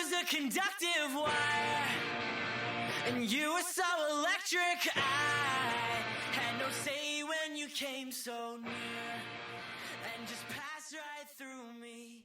was a conductive wire, and you were so electric. I had no say when you came so near, and just passed right through me.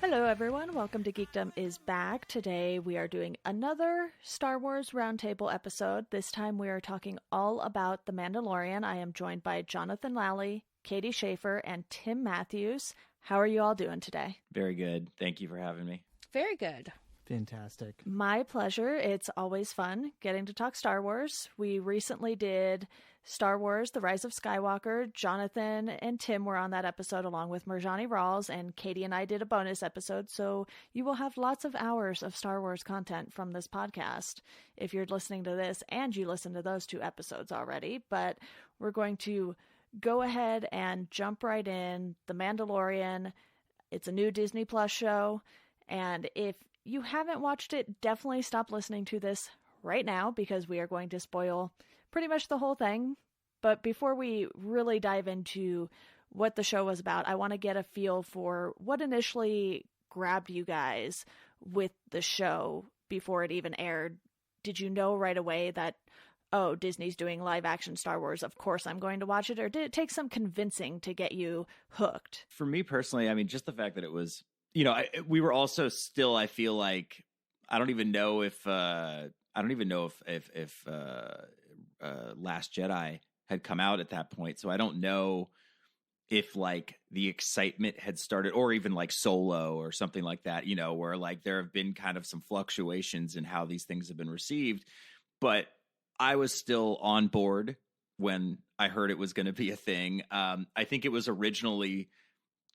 Hello everyone, welcome to Geekdom is Back. Today we are doing another Star Wars Roundtable episode. This time we are talking all about The Mandalorian. I am joined by Jonathan Lally, Katie Schaefer, and Tim Matthews. How are you all doing today? Very good. Thank you for having me. Very good. Fantastic. My pleasure. It's always fun getting to talk Star Wars. We recently did Star Wars The Rise of Skywalker. Jonathan and Tim were on that episode along with Marjani Rawls, and Katie and I did a bonus episode, so you will have lots of hours of Star Wars content from this podcast if you're listening to this and you listened to those two episodes already. But we're going to go ahead and jump right in. The Mandalorian, it's a new Disney Plus show, and if you haven't watched it, definitely stop listening to this right now because we are going to spoil pretty much the whole thing. But before we really dive into what the show was about, I want to get a feel for what initially grabbed you guys with the show before it even aired. Did you know right away that, oh, Disney's doing live action Star Wars, of course I'm going to watch it? Or did it take some convincing to get you hooked? For me personally, I mean, just the fact that it was, you know, we were also still, I feel like, I don't even know if Last Jedi had come out at that point. So I don't know if like the excitement had started, or even like Solo or something like that, you know, where like there have been kind of some fluctuations in how these things have been received. But I was still on board when I heard it was going to be a thing. I think it was originally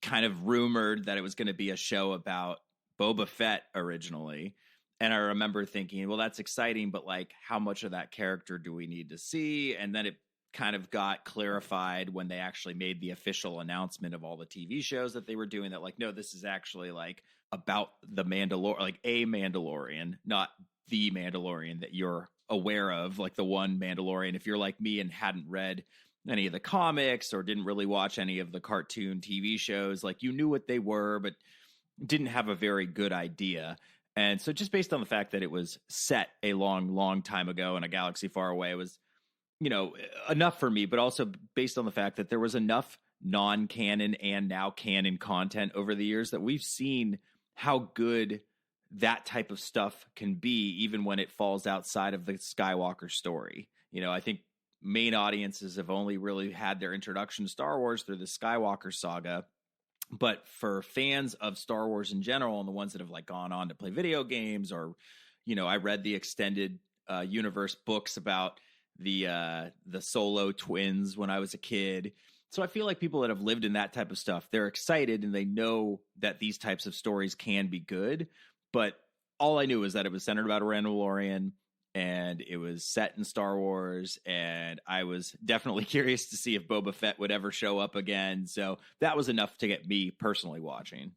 kind of rumored that it was going to be a show about Boba Fett originally. And I remember thinking, well, that's exciting, but like, how much of that character do we need to see? And then it kind of got clarified when they actually made the official announcement of all the TV shows that they were doing, that like, no, this is actually like about the Mandalorian, like a Mandalorian, not the Mandalorian that you're aware of, like the one Mandalorian. If you're like me and hadn't read any of the comics or didn't really watch any of the cartoon TV shows, like you knew what they were, but didn't have a very good idea. And so just based on the fact that it was set a long, long time ago in a galaxy far away was, you know, enough for me, but also based on the fact that there was enough non-canon and now canon content over the years that we've seen how good that type of stuff can be, even when it falls outside of the Skywalker story. You know, I think main audiences have only really had their introduction to Star Wars through the Skywalker saga. But for fans of Star Wars in general, and the ones that have like gone on to play video games, or, you know, I read the extended universe books about the Solo twins when I was a kid. So I feel like people that have lived in that type of stuff, they're excited and they know that these types of stories can be good. But all I knew was that it was centered about a Mandalorian and it was set in Star Wars, and I was definitely curious to see if Boba Fett would ever show up again. So that was enough to get me personally watching.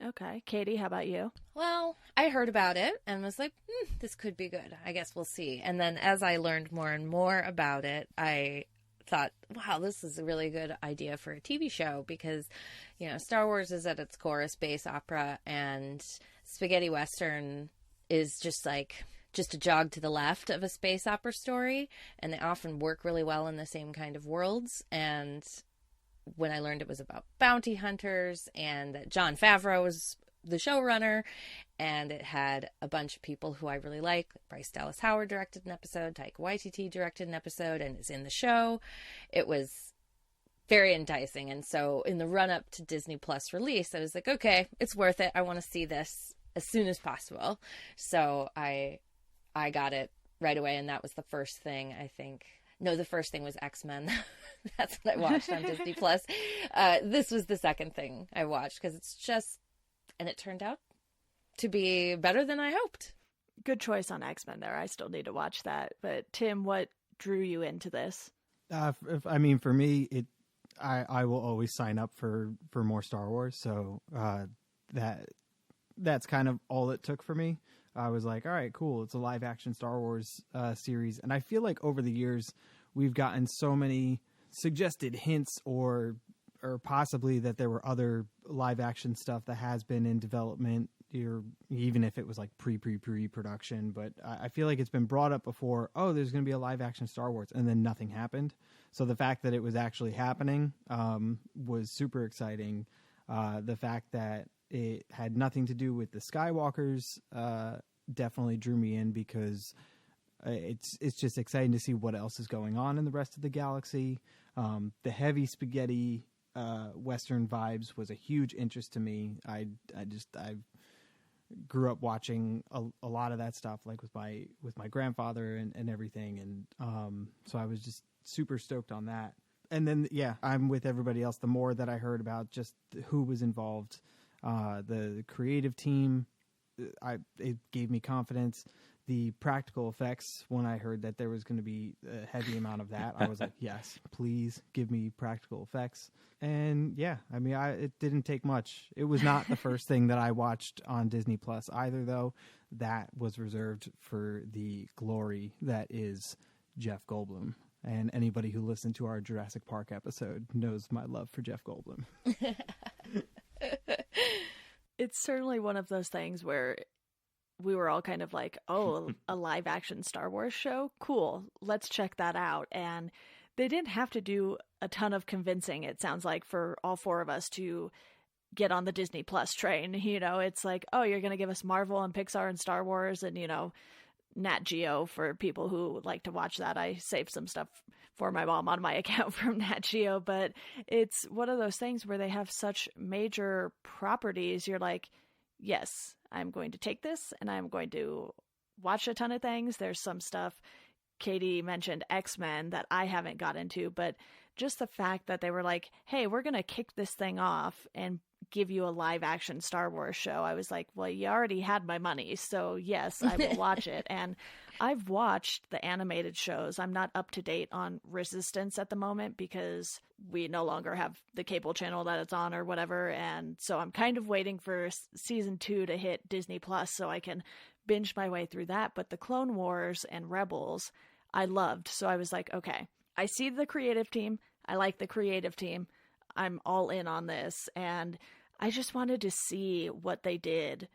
Okay. Katie, how about you? Well, I heard about it and was like, this could be good. I guess we'll see. And then as I learned more and more about it, I thought, wow, this is a really good idea for a TV show because, you know, Star Wars is at its core a space opera, and spaghetti Western is just a jog to the left of a space opera story, and they often work really well in the same kind of worlds. And when I learned it was about bounty hunters and that Jon Favreau was the showrunner, and it had a bunch of people who I really like. Bryce Dallas Howard directed an episode, Taika Waititi directed an episode, and is in the show. It was very enticing. And so in the run up to Disney Plus release, I was like, okay, it's worth it. I want to see this as soon as possible. So I got it right away, and that was the first thing, I think. No, the first thing was X-Men. That's what I watched on Disney Plus. This was the second thing I watched because it's just, and it turned out to be better than I hoped. Good choice on X-Men there. I still need to watch that. But Tim, what drew you into this? I mean, for me, I will always sign up for more Star Wars. So that's kind of all it took for me. I was like, all right, cool. It's a live action Star Wars series. And I feel like over the years, we've gotten so many suggested hints or possibly that there were other live action stuff that has been in development, even if it was like pre-production, but I feel like it's been brought up before. Oh, there's going to be a live action Star Wars, and then nothing happened. So the fact that it was actually happening was super exciting. The fact that it had nothing to do with the Skywalkers definitely drew me in, because it's just exciting to see what else is going on in the rest of the galaxy. The heavy spaghetti Western vibes was a huge interest to me. I grew up watching a lot of that stuff, like with my grandfather and everything, and so I was just super stoked on that. And then I'm with everybody else. The more that I heard about just who was involved, the creative team, it gave me confidence. The practical effects, when I heard that there was going to be a heavy amount of that, I was like, yes, please give me practical effects. And it didn't take much. It was not the first thing that I watched on Disney Plus either, though. That was reserved for the glory that is Jeff Goldblum. And anybody who listened to our Jurassic Park episode knows my love for Jeff Goldblum. It's certainly one of those things where we were all kind of like, oh, a live action Star Wars show? Cool. Let's check that out. And they didn't have to do a ton of convincing, it sounds like, for all four of us to get on the Disney Plus train. It's like, oh, you're going to give us Marvel and Pixar and Star Wars and, Nat Geo for people who like to watch that. I saved some stuff for my mom on my account from Nat Geo, but it's one of those things where they have such major properties. You're like, yes, I'm going to take this and I'm going to watch a ton of things. There's some stuff, Katie mentioned X-Men, that I haven't got into, but just the fact that they were like, hey, we're going to kick this thing off and give you a live action Star Wars show. I was like, well, you already had my money, so yes, I will watch it. And I've watched the animated shows. I'm not up to date on Resistance at the moment because we no longer have the cable channel that it's on or whatever. And so I'm kind of waiting for season 2 to hit Disney Plus so I can binge my way through that. But the Clone Wars and Rebels, I loved. So I was like, okay, I see the creative team. I like the creative team. I'm all in on this. And I just wanted to see what they did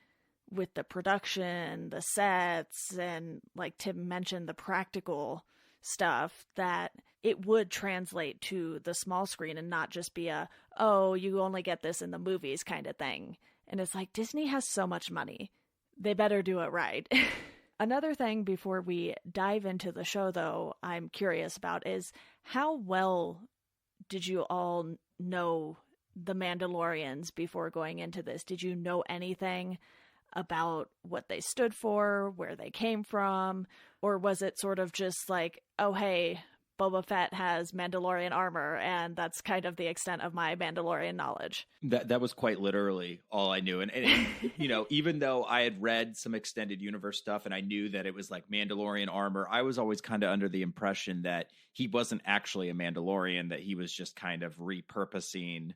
with the production, the sets, and like Tim mentioned, the practical stuff, that it would translate to the small screen and not just be a, oh, you only get this in the movies kind of thing. And it's like, Disney has so much money. They better do it right. Another thing before we dive into the show, though, I'm curious about is how well did you all know the Mandalorians before going into this? Did you know anything about what they stood for, where they came from? Or was it sort of just like, oh, hey, Boba Fett has Mandalorian armor, and that's kind of the extent of my Mandalorian knowledge? That was quite literally all I knew. And even though I had read some extended universe stuff and I knew that it was like Mandalorian armor, I was always kind of under the impression that he wasn't actually a Mandalorian, that he was just kind of repurposing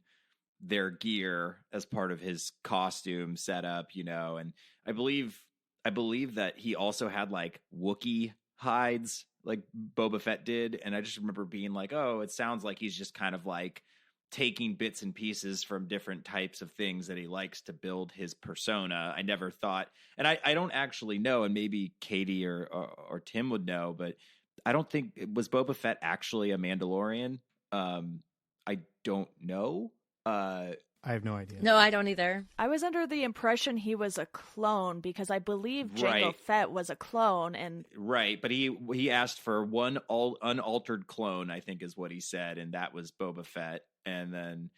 their gear as part of his costume setup, and I believe that he also had like Wookiee hides like Boba Fett did. And I just remember being like, oh, it sounds like he's just kind of like taking bits and pieces from different types of things that he likes to build his persona. I never thought, and I don't actually know, and maybe Katie or Tim would know, but I don't think, was Boba Fett actually a Mandalorian? I don't know. I have no idea. No, I don't either. I was under the impression he was a clone because I believe Jango Right. Fett was a clone, and Right, but he asked for one unaltered clone, I think is what he said, and that was Boba Fett. And then,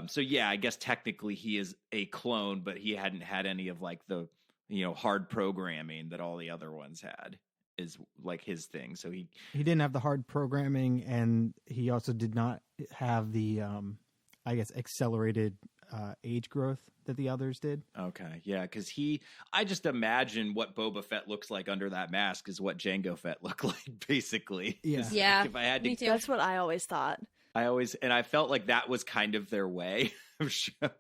so yeah, I guess technically he is a clone, but he hadn't had any of like the hard programming that all the other ones had, is like his thing. So he didn't have the hard programming, and he also did not have the I guess accelerated age growth that the others did. Okay, yeah, because I just imagine what Boba Fett looks like under that mask is what Jango Fett looked like, basically. Yeah. Yeah, If I had me to, too. that's what I always thought. I felt like that was kind of their way of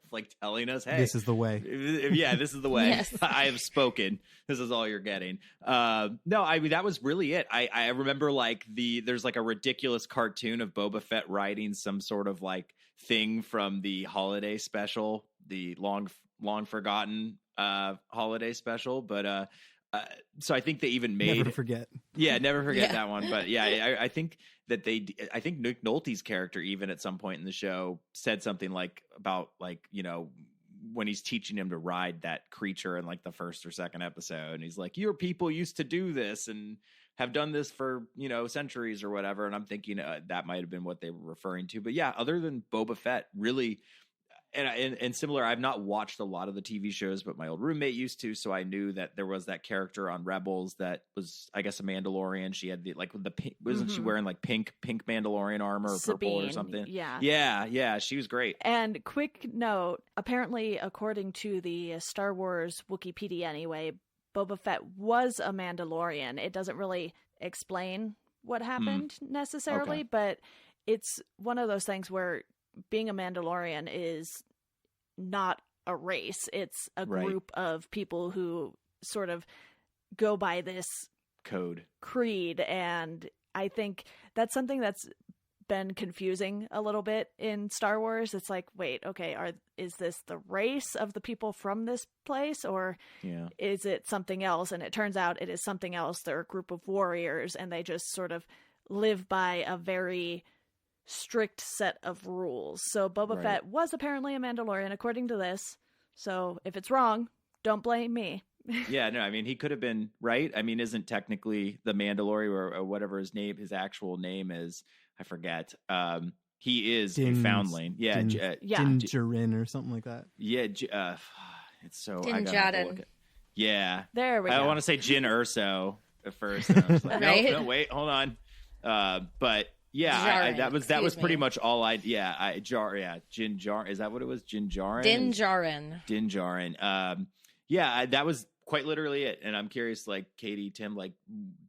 like telling us, hey, This is the way. Yeah, this is the way. Yes. I have spoken. This is all you're getting. No, I mean, that was really it. I remember like there's like a ridiculous cartoon of Boba Fett riding some sort of like thing from the holiday special, the long long forgotten holiday special, but so I think they even made Never forget. Yeah, never forget that one. But yeah, I think that I think Nick Nolte's character even at some point in the show said something like about like, you know, when he's teaching him to ride that creature in like the first or second episode, and he's like, your people used to do this and have done this for, you know, centuries or whatever. And I'm thinking that might have been what they were referring to. But yeah, other than Boba Fett, really, and similar, I've not watched a lot of the TV shows, but my old roommate used to, so I knew that there was that character on Rebels that was, I guess, a Mandalorian. She had the like the pink, wasn't she wearing like pink Mandalorian armor or purple or something? Yeah, she was great. And quick note, apparently, according to the Star Wars Wikipedia anyway, Boba Fett was a Mandalorian. It doesn't really explain what happened necessarily, but it's one of those things where being a Mandalorian is not a race. It's a group of people who sort of go by this creed. And I think that's something that's been confusing a little bit in Star Wars. It's like, wait, okay, is this the race of the people from this place, or is it something else? And it turns out it is something else. They're a group of warriors, and they just sort of live by a very strict set of rules. So Boba Fett was apparently a Mandalorian according to this. So if it's wrong, don't blame me. Yeah, no, I mean, he could have been right. I mean, isn't technically the Mandalorian or whatever his actual name is, I forget. He is a foundling. Din Djarin or something like that. Yeah, it's so Din Djarin. Yeah, there we go. I want to say Jyn Erso at first. And I was like, no, wait, hold on. But yeah, Djarin, that was pretty much all I. Yeah, Din Djarin. Is that what it was? Din Djarin. Din Djarin. Yeah, that was quite literally it. And I'm curious, like Katie, Tim, like,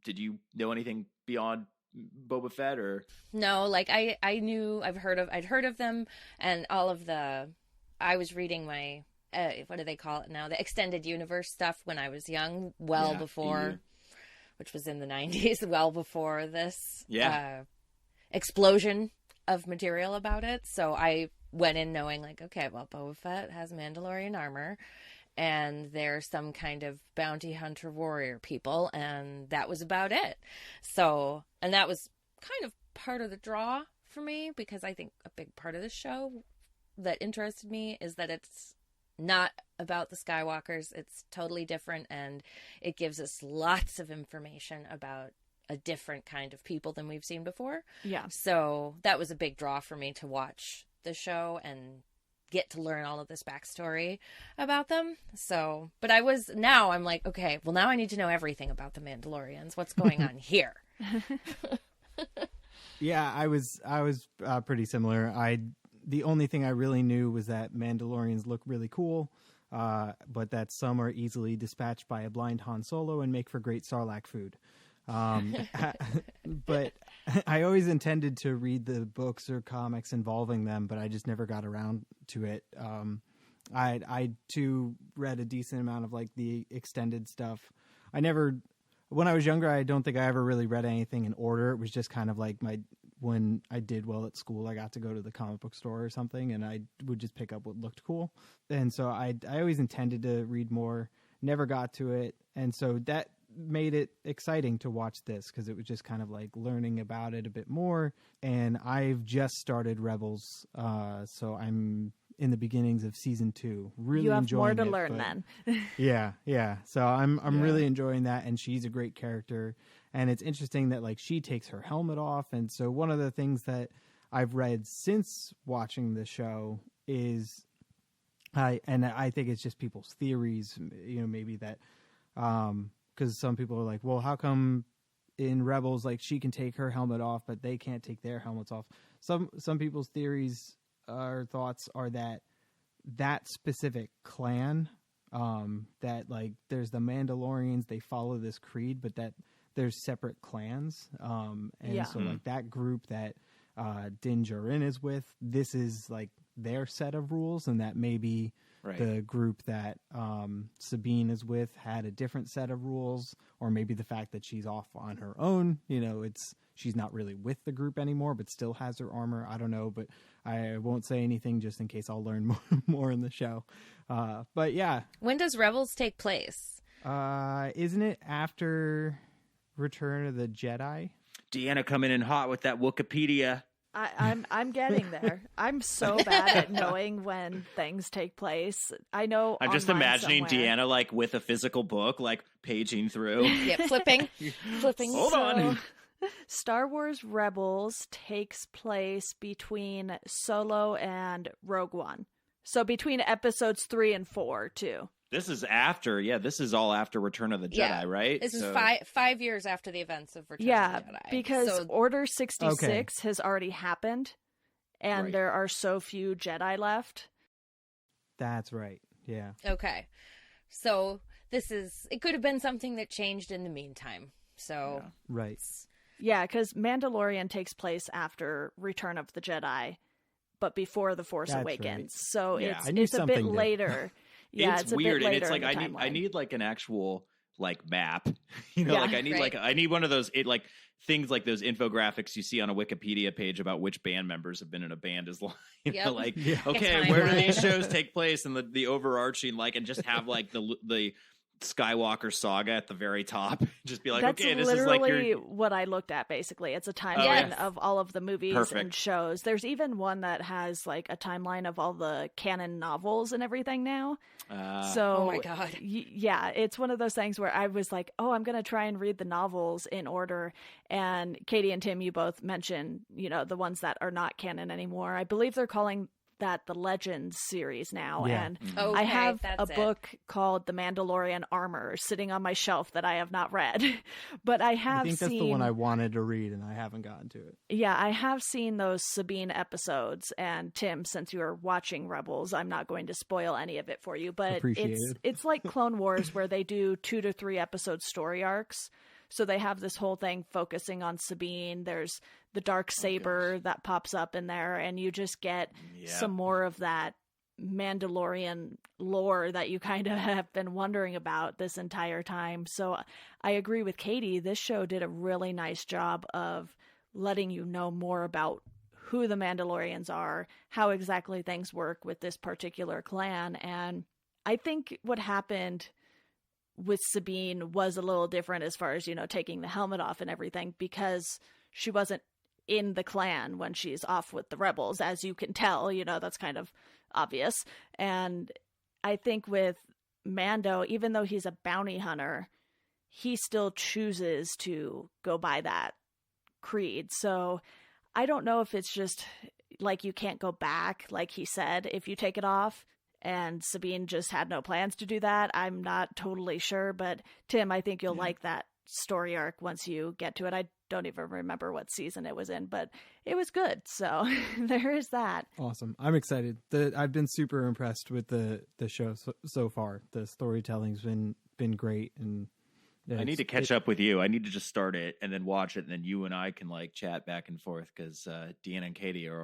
did you know anything beyond Boba Fett or? No, like I knew I'd heard of them and all of the. I was reading my what do they call it now? The extended universe stuff when I was young, before, which was in the 90s, well before this explosion of material about it. So I went in knowing like, okay, well, Boba Fett has Mandalorian armor, and they're some kind of bounty hunter warrior people, and that was about it. So, and that was kind of part of the draw for me, because I think a big part of the show that interested me is that it's not about the Skywalkers. It's totally different, and it gives us lots of information about a different kind of people than we've seen before. Yeah. So that was a big draw for me to watch the show and get to learn all of this backstory about them. So, but I'm like, okay, well, now I need to know everything about the Mandalorians. What's going on here? Yeah, I was pretty similar. The only thing I really knew was that Mandalorians look really cool, but that some are easily dispatched by a blind Han Solo and make for great Sarlacc food. But I always intended to read the books or comics involving them, but I just never got around to it. I too read a decent amount of like the extended stuff. When I was younger, I don't think I ever really read anything in order. It was just kind of like when I did well at school, I got to go to the comic book store or something, and I would just pick up what looked cool. And so I always intended to read more, never got to it. And so that made it exciting to watch this, because it was just kind of like learning about it a bit more. And I've just started Rebels, so I'm in the beginnings of season 2. Really enjoying it. You have more to learn then. Yeah. So I'm really enjoying that, and she's a great character. And it's interesting that like she takes her helmet off. And so one of the things that I've read since watching the show is I think it's just people's theories, maybe that because some people are like, well, how come in Rebels like she can take her helmet off but they can't take their helmets off? Some people's theories or thoughts are that specific clan, that like there's the Mandalorians, they follow this creed, but that there's separate clans, so like that group that Din Djarin is with, this is like their set of rules, and that maybe the group that Sabine is with had a different set of rules, or maybe the fact that she's off on her own, she's not really with the group anymore, but still has her armor. I don't know, but I won't say anything just in case I'll learn more in the show. But yeah. When does Rebels take place? Isn't it after Return of the Jedi? Deanna coming in hot with that Wikipedia. I'm getting there. I'm so bad at knowing when things take place. I know. I'm just online imagining somewhere. Deanna like with a physical book, like paging through. Yeah, flipping. Hold on. Star Wars Rebels takes place between Solo and Rogue One. So between episodes 3 and 4 too. This is after, this is all after Return of the Jedi, Yeah. right? This is So- 5 years after the events of Return Yeah, of the Jedi. because So- Order 66 has already happened, and Right. there are so few Jedi left. That's right. Yeah. okay. So it could have been something that changed in the meantime. So Yeah. Right. Yeah, because Mandalorian takes place after Return of the Jedi, but before The Force That's Awakens. right. So Yeah. I knew it's a bit something there. later. Yeah, it's a weird, bit and later it's like in the I timeline. need like an actual like map. You know, Yeah. like I need Right. I need one of those like things like those infographics you see on a Wikipedia page about which band members have been in a band as long. You know, Yep. like Yeah. okay, where do timeline. these shows take place, and the overarching like, and just have like the Skywalker saga at the very top. Just be like, That's okay, this literally is like your what I looked at, basically. It's a timeline Yes. of all of the movies and Perfect. shows. There's even one that has like a timeline of all the canon novels and everything now. So, Oh my God. Yeah, it's one of those things where I was like, oh, I'm going to try and read the novels in order. And Katie and Tim, you both mentioned, the ones that are not canon anymore. I believe they're calling that the Legends series now. Yeah. And Okay, I have that's a it. book called The Mandalorian Armor sitting on my shelf that I have not read. But I have I think that's seen the one I wanted to read and I haven't gotten to it. Yeah, I have seen those Sabine episodes, and Tim, since you are watching Rebels, I'm not going to spoil any of it for you, but Appreciate it. it's like Clone Wars where they do 2 to 3 episode story arcs. So they have this whole thing focusing on Sabine. There's the dark saber that pops up in there, and you just get some more of that Mandalorian lore that you kind of have been wondering about this entire time. So I agree with Katie. This show did a really nice job of letting you know more about who the Mandalorians are, how exactly things work with this particular clan. And I think what happened with Sabine was a little different as far as, taking the helmet off and everything, because she wasn't in the clan when she's off with the rebels, as you can tell, that's kind of obvious. And I think with Mando, even though he's a bounty hunter, he still chooses to go by that creed. So I don't know if it's just like you can't go back, like he said, if you take it off. And Sabine just had no plans to do that. I'm not totally sure, but Tim, I think you'll like that story arc once you get to it. I don't even remember what season it was in, but it was good. So there is that. Awesome. I'm excited. I've been super impressed with the show so far. The storytelling's been great, and I need to catch up with you. I need to just start it and then watch it, and then you and I can like chat back and forth, because Deanna and Katie are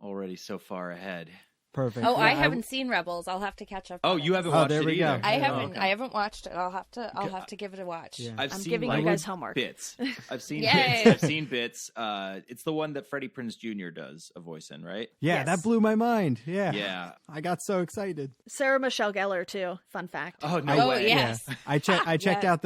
already so far ahead. Perfect. Oh, Yeah, I haven't seen Rebels. I'll have to catch up. Oh, on you it. haven't Oh, watched there it we go. either. I Oh, haven't. okay. I haven't watched it. I'll have to give it a watch. Yeah. I've I'm seen giving like, you guys homework. bits. I've seen Yay. bits. I've seen bits. It's the one that Freddie Prinze Jr. does a voice in, right? Yeah, Yes. that blew my mind. Yeah. Yeah. I got so excited. Sarah Michelle Gellar too. Fun fact. Oh no Oh, way. yeah. Yes. Yeah. I checked Yes. out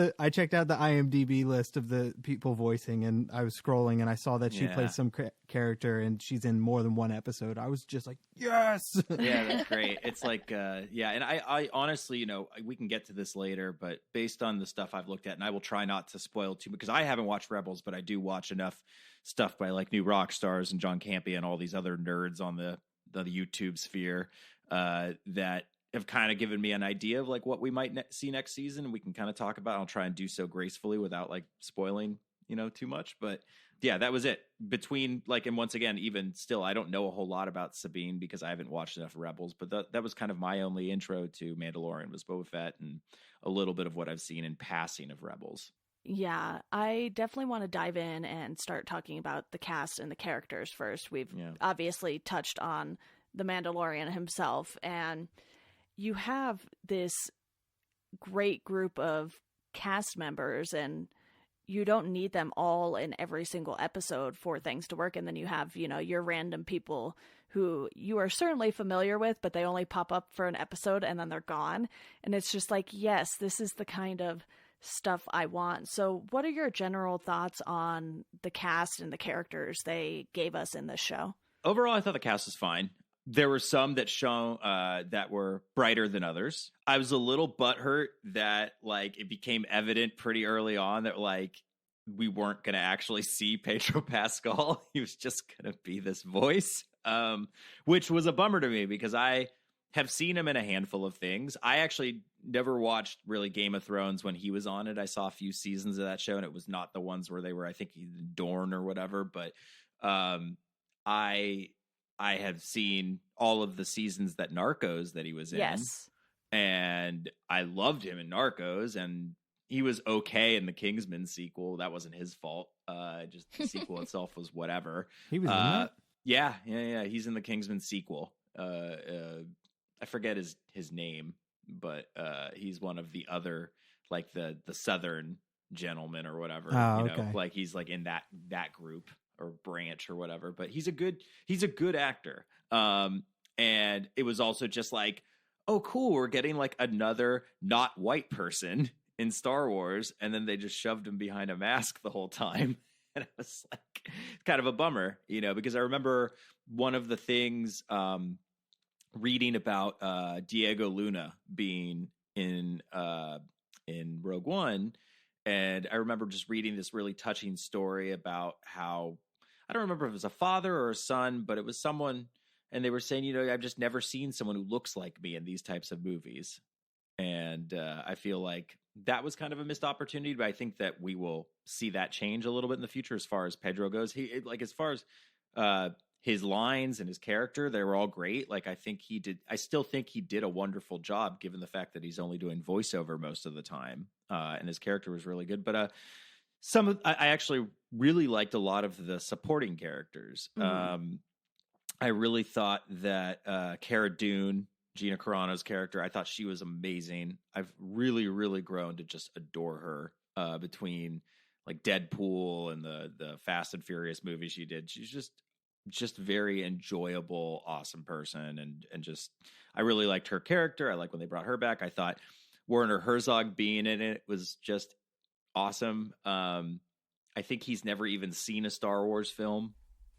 the IMDb list of the people voicing, and I was scrolling and I saw that she Yeah. plays some character and she's in more than one episode. I was just like, yes. Yeah, that's great. It's like, and I honestly, we can get to this later, but based on the stuff I've looked at, and I will try not to spoil too, because I haven't watched Rebels, but I do watch enough stuff by like New Rock Stars and John Campea and all these other nerds on the YouTube sphere that have kind of given me an idea of like what we might see next season. We can kind of talk about. I'll try and do so gracefully without like spoiling, too much, but. Yeah, that was it. Between like, and once again, even still, I don't know a whole lot about Sabine because I haven't watched enough Rebels. But that was kind of my only intro to Mandalorian, was Boba Fett and a little bit of what I've seen in passing of Rebels. Yeah, I definitely want to dive in and start talking about the cast and the characters first. We've obviously touched on the Mandalorian himself, and you have this great group of cast members, and you don't need them all in every single episode for things to work. And then you have, you know, your random people who you are certainly familiar with, but they only pop up for an episode and then they're gone. And it's just like, yes, this is the kind of stuff I want. So what are your general thoughts on the cast and the characters they gave us in this show? Overall, I thought the cast was fine. There were some that that were brighter than others. I was a little butthurt that like it became evident pretty early on that like we weren't going to actually see Pedro Pascal. He was just going to be this voice, which was a bummer to me because I have seen him in a handful of things. I actually never watched really Game of Thrones when he was on it. I saw a few seasons of that show, and it was not the ones where they were, I think, Dorne or whatever. But I have seen all of the seasons that Narcos that he was in. Yes. And I loved him in Narcos, and he was okay in the Kingsman sequel. That wasn't his fault. Just the sequel itself was whatever. He was in that? Yeah. He's in the Kingsman sequel. I forget his name, but he's one of the other, like the Southern gentlemen or whatever. Oh, you know, okay. like he's like in that group or branch or whatever. But he's a good actor. And it was also just like, oh, cool, we're getting like another not white person in Star Wars, and then they just shoved him behind a mask the whole time. And it was like kind of a bummer, you know, because I remember one of the things reading about Diego Luna being in Rogue One, and I remember just reading this really touching story about how, I don't remember if it was a father or a son, but it was someone, and they were saying, you know, I've just never seen someone who looks like me in these types of movies. And I feel like that was kind of a missed opportunity, but I think that we will see that change a little bit in the future as far as Pedro goes. As far as his lines and his character, they were all great. Like, I still think he did a wonderful job given the fact that he's only doing voiceover most of the time. And his character was really good. But I actually really liked a lot of the supporting characters. Mm-hmm. I really thought that Cara Dune, Gina Carano's character, I thought she was amazing. I've really, really grown to just adore her between like Deadpool and the Fast and Furious movies she did. She's just very enjoyable, awesome person. And just, I really liked her character. I like when they brought her back. I thought Werner Herzog being in it was just awesome. I think he's never even seen a Star Wars film.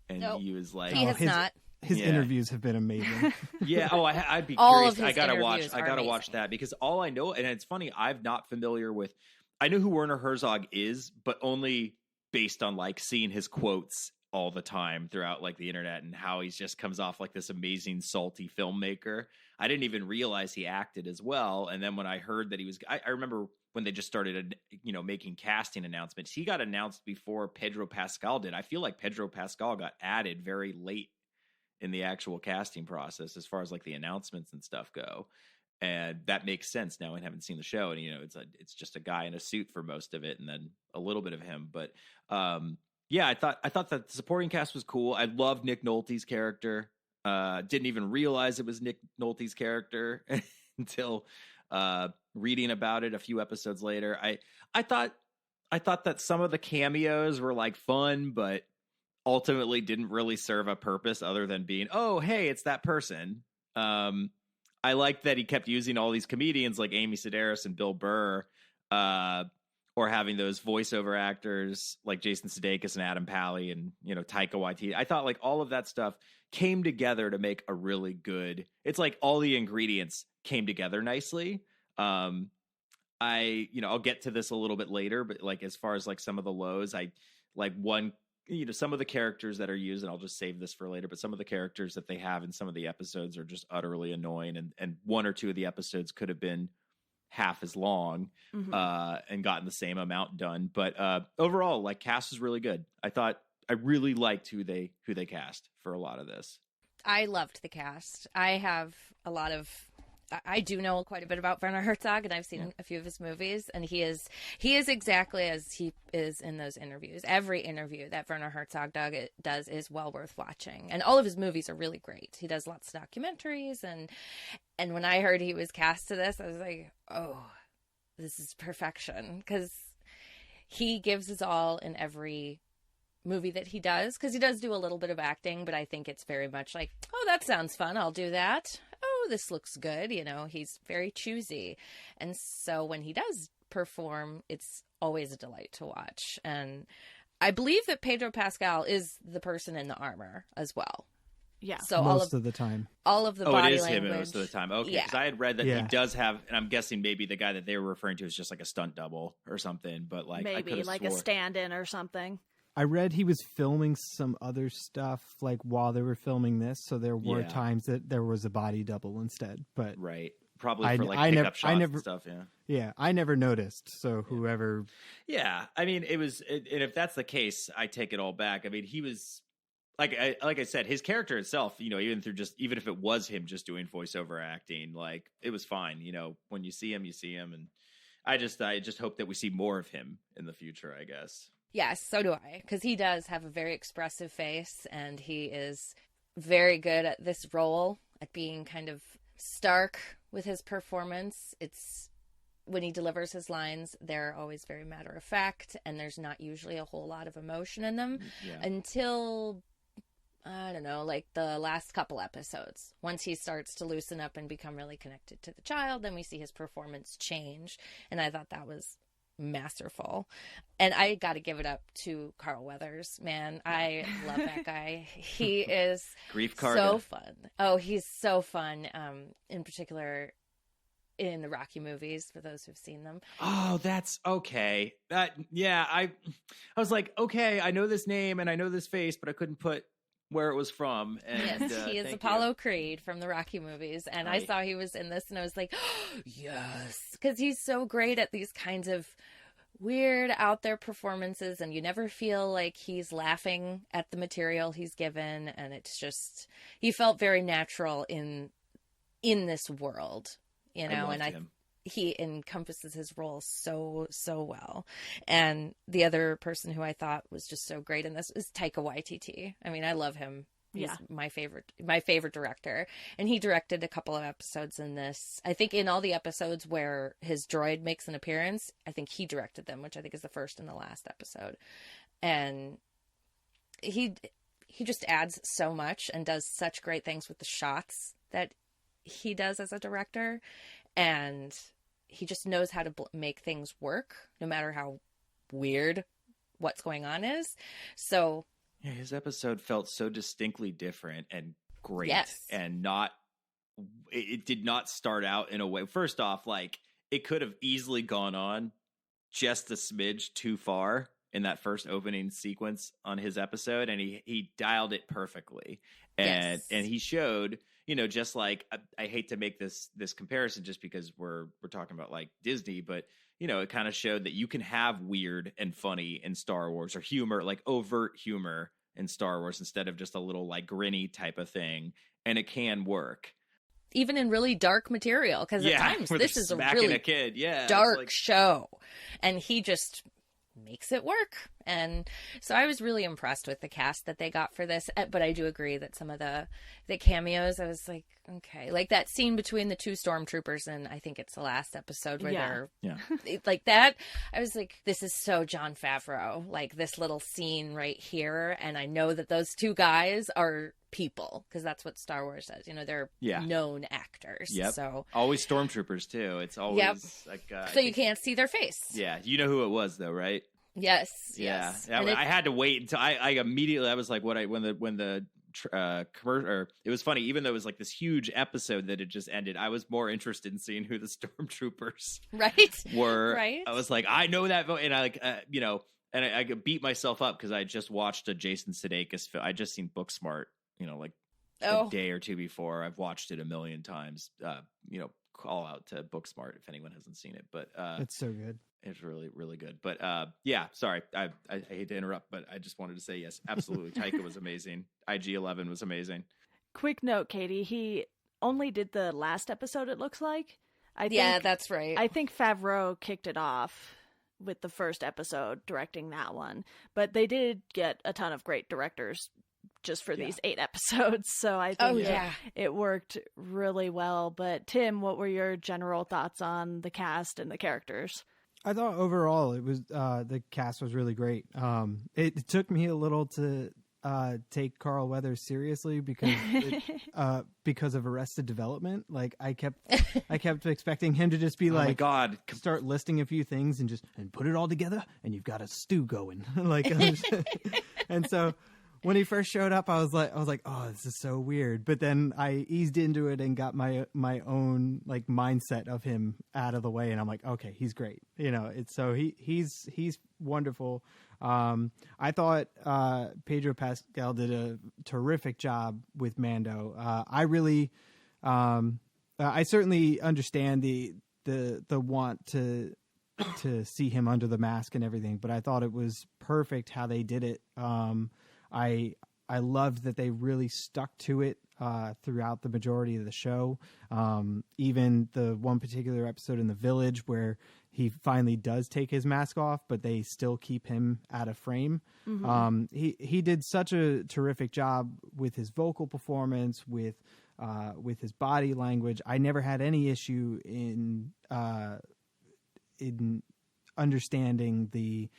And nope. He was like, he has not. His interviews have been amazing. Yeah. Oh, I'd be all curious. Of his I gotta watch that because all I know, and it's funny, I'm not familiar with. I know who Werner Herzog is, but only based on like seeing his quotes all the time throughout like the internet and how he just comes off like this amazing salty filmmaker. I didn't even realize he acted as well. And then when I heard that he was, I remember when they just started, making casting announcements. He got announced before Pedro Pascal did. I feel like Pedro Pascal got added very late in the actual casting process as far as like the announcements and stuff go. And that makes sense now. I haven't seen the show, and it's just a guy in a suit for most of it, and then a little bit of him. But yeah, I thought that the supporting cast was cool. I loved Nick Nolte's character. Didn't even realize it was Nick Nolte's character until reading about it a few episodes later. I thought that some of the cameos were like fun, but ultimately didn't really serve a purpose other than being, oh, hey, it's that person. I liked that he kept using all these comedians like Amy Sedaris and Bill Burr, or having those voiceover actors like Jason Sudeikis and Adam Pally and, Taika Waititi. I thought like all of that stuff came together to make a really good, it's like all the ingredients came together nicely. I'll get to this a little bit later, but like, as far as like some of the lows, I like one, some of the characters that are used, and I'll just save this for later, but some of the characters that they have in some of the episodes are just utterly annoying. And one or two of the episodes could have been half as long, mm-hmm. And gotten the same amount done. But overall, like, cast is really good. I really liked who they cast for a lot of this. I loved the cast. I do know quite a bit about Werner Herzog, and I've seen a few of his movies, and he is exactly as he is in those interviews. Every interview that Werner Herzog does is well worth watching, and all of his movies are really great. He does lots of documentaries, and when I heard he was cast to this, I was like, oh, this is perfection, because he gives his all in every movie that he does, because he does do a little bit of acting, but I think it's very much like, oh, that sounds fun, I'll do that. Oh, this looks good. He's very choosy. And so when he does perform, it's always a delight to watch. And I believe that Pedro Pascal is the person in the armor as well. Yeah. So most of the time. all of the body it is language. him most of the time. Okay, Yeah. because I had read that Yeah. he does have, and I'm guessing maybe the guy that they were referring to is just like a stunt double or something. But like, I Maybe could've like a swore- stand-in or something. I read he was filming some other stuff like while they were filming this, so there were Yeah. times that there was a body double instead. But right, probably I- for like I pickup never- shots I and never- stuff. Yeah. yeah, I never noticed. So whoever, Yeah, I mean, and if that's the case, I take it all back. I mean, he was like I said, his character itself, even if it was him just doing voiceover acting, like it was fine. When you see him, and I just hope that we see more of him in the future, I guess. Yes, so do I, because he does have a very expressive face, and he is very good at this role, at being kind of stark with his performance. It's when he delivers his lines, they're always very matter of fact, and there's not usually a whole lot of emotion in them Yeah. until, I don't know, like the last couple episodes. Once he starts to loosen up and become really connected to the child, then we see his performance change, and I thought that was masterful. And I got to give it up to Carl Weathers, man. I love that guy. He is Grief so Karga. fun. Oh, he's so fun. In particular in the Rocky movies, for those who've seen them. Oh, that's okay. I was like, okay, I know this name and I know this face, but I couldn't put where it was from. And, Yes, he is thank Apollo you. Creed from the Rocky movies. And I Right. saw he was in this, and I was like, oh, yes. Because he's so great at these kinds of weird, out there performances, and you never feel like he's laughing at the material he's given. And it's just, he felt very natural in this world, I and loved I him. he encompasses his role so well. And the other person who I thought was just so great in this is Taika Waititi. I mean, I love him. He's Yeah. my favorite director, and he directed a couple of episodes in this. I think in all the episodes where his droid makes an appearance, I think he directed them, which I think is the first and the last episode. And he just adds so much and does such great things with the shots that he does as a director, and he just knows how to make things work no matter how weird what's going on is. So Yeah, his episode felt so distinctly different and great. Yes. And it did not start out in a way. First off, like it could have easily gone on just a smidge too far in that first opening sequence on his episode, and he dialed it perfectly. And Yes. and he showed, just like I hate to make this comparison just because we're talking about like Disney, but it kind of showed that you can have weird and funny in Star Wars, or humor, like overt humor in Star Wars, instead of just a little like grinny type of thing, and it can work. even in really dark material, because at times where this they're is a smacking really a kid. Yeah, it's dark like- show, and he just makes it work. And so I was really impressed with the cast that they got for this, but I do agree that some of the cameos, I was like, okay, like that scene between the two stormtroopers, and I think it's the last episode where they're like that, I was like, this is so Jon Favreau, like this little scene right here. And I know that those two guys are people, because that's what Star Wars says, they're known actors. Yep. So always stormtroopers too. It's always like so you can't see their face. Yeah, you know who it was though, right? Yes. Yeah, Yes. I, And I had to wait until I immediately. I was like, when the commercial. Or it was funny, even though it was like this huge episode that had just ended. I was more interested in seeing who the stormtroopers right were. Right. I was like, I know that vote, and I like and I beat myself up because I just watched a Jason Sudeikis film. I just seen Booksmart, like a day or two before. I've watched it a million times. Call out to Booksmart if anyone hasn't seen it, but it's so good. it's really, really good. But sorry, I hate to interrupt, but I just wanted to say yes, absolutely. Taika was amazing. IG-11 was amazing. Quick note, Katie, he only did the last episode, it looks like. That's right. I think Favreau kicked it off with the first episode, directing that one. But they did get a ton of great directors just for these 8 episodes. So I think it worked really well. But Tim, what were your general thoughts on the cast and the characters? I thought overall it was the cast was really great. It took me a little to take Carl Weathers seriously because of Arrested Development. Like I kept expecting him to just be Oh like, my God. start listing a few things and put it all together, and you've got a stew going. Like, and so when he first showed up, I was like, oh, this is so weird. But then I eased into it and got my own like mindset of him out of the way, and I'm like, okay, he's great. You know, it's so he's wonderful. I thought Pedro Pascal did a terrific job with Mando. I certainly understand the want to see him under the mask and everything, but I thought it was perfect how they did it. I loved that they really stuck to it throughout the majority of the show. Even the one particular episode in the village where he finally does take his mask off, but they still keep him out of frame. Mm-hmm. He did such a terrific job with his vocal performance, with his body language. I never had any issue in understanding the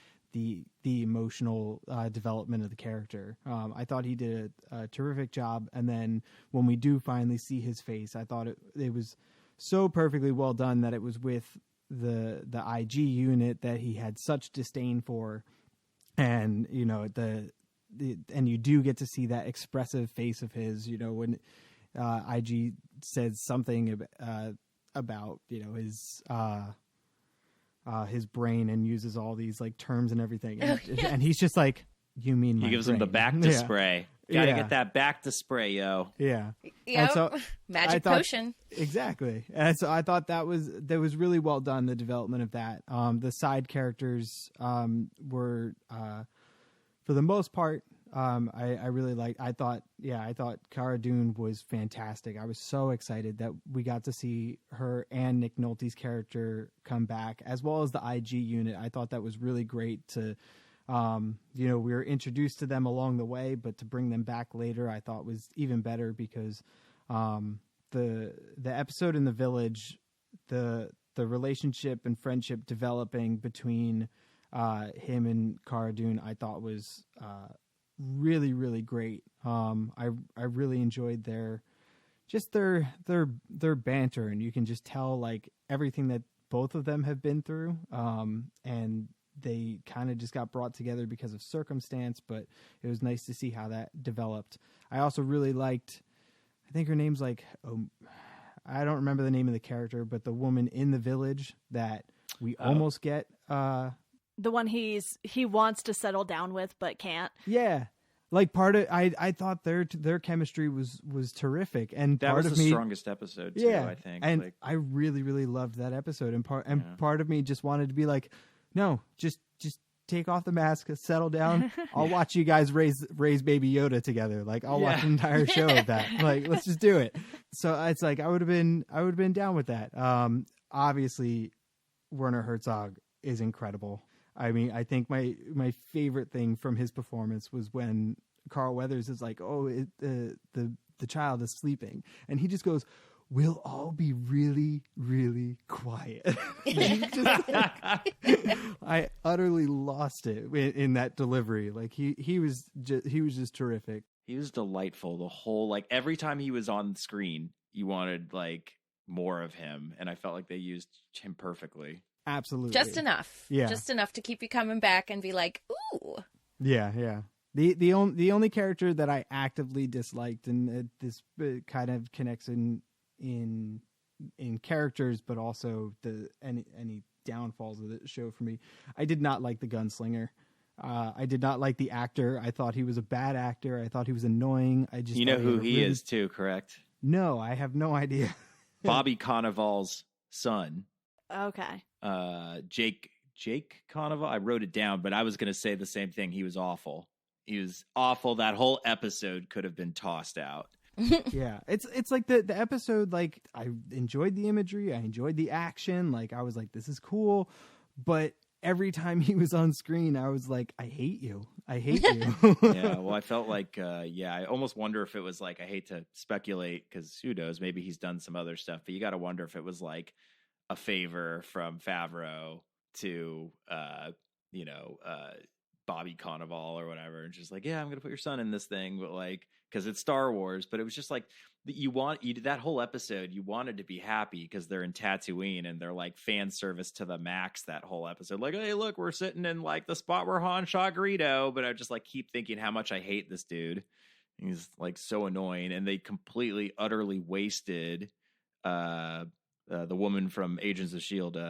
emotional development of the character. I thought he did a terrific job. And then when we do finally see his face, I thought it was so perfectly well done that it was with the IG unit that he had such disdain for. And, you know, and you do get to see that expressive face of his, you know, when IG says something about, you know, his brain and uses all these like terms and everything. And he's just like, you mean my He gives brain. him the back to spray. Gotta Yeah. get that back to spray, yo. Yeah. Yep. And so Magic potion. Exactly. And so I thought that was really well done, the development of that. The side characters were for the most part, I really liked. I thought Cara Dune was fantastic. I was so excited that we got to see her and Nick Nolte's character come back, as well as the IG unit. I thought that was really great to, you know, we were introduced to them along the way, but to bring them back later, I thought was even better because the episode in the village, the relationship and friendship developing between him and Cara Dune, I thought was really, really great. I really enjoyed their banter, and you can just tell like everything that both of them have been through. And they kind of just got brought together because of circumstance, but it was nice to see how that developed. I also really liked, I think her name's like, I don't remember the name of the character, but the woman in the village that we almost get, the one he wants to settle down with but can't. Yeah. Like I thought their chemistry was terrific, and That part was of the me, strongest episode too, I think. And like, I really, really loved that episode, and part of me just wanted to be like, no, just take off the mask, settle down. I'll watch you guys raise baby Yoda together. Like I'll watch an entire show of that. Like let's just do it. So it's like I would have been down with that. Obviously, Werner Herzog is incredible. I mean, I think my favorite thing from his performance was when Carl Weathers is like, "Oh, the child is sleeping," and he just goes, "We'll all be really, really quiet." I utterly lost it in that delivery. Like he was just terrific. he was delightful. The whole, like, every time he was on screen, you wanted like more of him, and I felt like they used him perfectly. Absolutely, Just enough. Yeah. Just enough to keep you coming back and be like, ooh. Yeah. The only character that I actively disliked, and this kind of connects in characters, but also any downfalls of the show for me. I did not like the gunslinger. I did not like the actor. I thought he was a bad actor. I thought he was annoying. You know who he is too, correct? No, I have no idea. Bobby Cannavale's son. Okay. Jake Cannavale. I wrote it down, but I was going to say the same thing. He was awful. He was awful. That whole episode could have been tossed out. Yeah, it's like the episode. Like I enjoyed the imagery. I enjoyed the action. Like I was like, this is cool. But every time he was on screen, I was like, I hate you. I hate you. Yeah. Well, I felt like, I almost wonder if it was like, I hate to speculate because who knows, maybe he's done some other stuff, but you got to wonder if it was like a favor from Favreau to Bobby Cannavale or whatever, and just like, yeah, I'm gonna put your son in this thing, but like, because it's Star Wars. But it was just like that whole episode, you wanted to be happy because they're in Tatooine and they're like fan service to the max that whole episode. Like, hey, look, we're sitting in like the spot where Han shot Greedo. But I just like keep thinking how much I hate this dude. He's like so annoying, and they completely, utterly wasted the woman from Agents of S.H.I.E.L.D.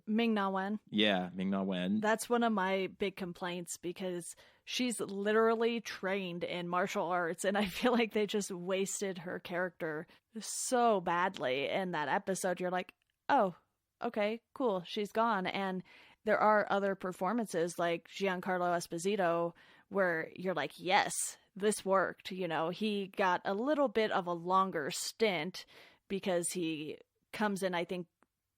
Ming-Na Wen. Yeah, Ming-Na Wen. That's one of my big complaints because she's literally trained in martial arts, and I feel like they just wasted her character so badly in that episode. You're like, oh, okay, cool, she's gone. And there are other performances like Giancarlo Esposito where you're like, yes, this worked. He got a little bit of a longer stint because he comes in, I think,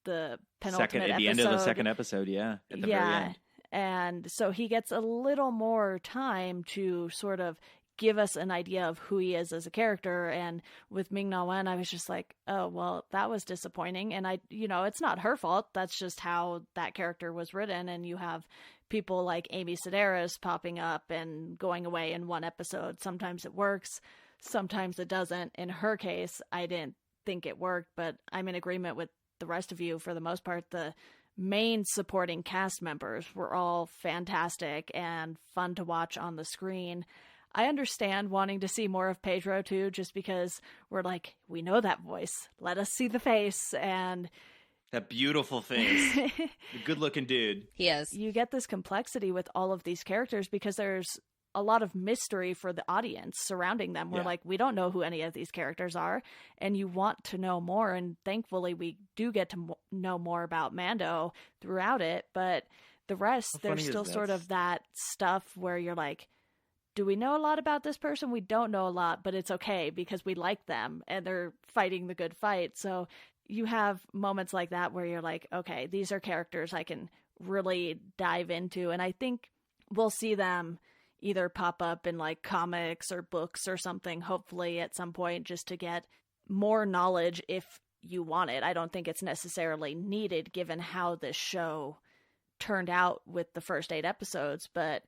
the penultimate at the episode. end of the second episode, yeah. At the very end. And so he gets a little more time to sort of give us an idea of who he is as a character. And with Ming-Na Wen, I was just like, oh, well, that was disappointing. And it's not her fault. That's just how that character was written. And you have people like Amy Sedaris popping up and going away in one episode. Sometimes it works, sometimes it doesn't. In her case, I didn't think it worked, but I'm in agreement with the rest of you for the most part. The main supporting cast members were all fantastic and fun to watch on the screen. I understand wanting to see more of Pedro too, just because we're like, we know that voice, let us see the face. And that beautiful face. The good looking dude. He is. You get this complexity with all of these characters because there's a lot of mystery for the audience surrounding them. We're like, we don't know who any of these characters are, and you want to know more. And thankfully we do get to know more about Mando throughout it, but the rest, there's still sort of that stuff where you're like, do we know a lot about this person? We don't know a lot, but it's okay because we like them and they're fighting the good fight. So you have moments like that where you're like, okay, these are characters I can really dive into. And I think we'll see them either pop up in like comics or books or something, hopefully at some point, just to get more knowledge if you want it. I don't think it's necessarily needed given how this show turned out with the first 8 episodes, but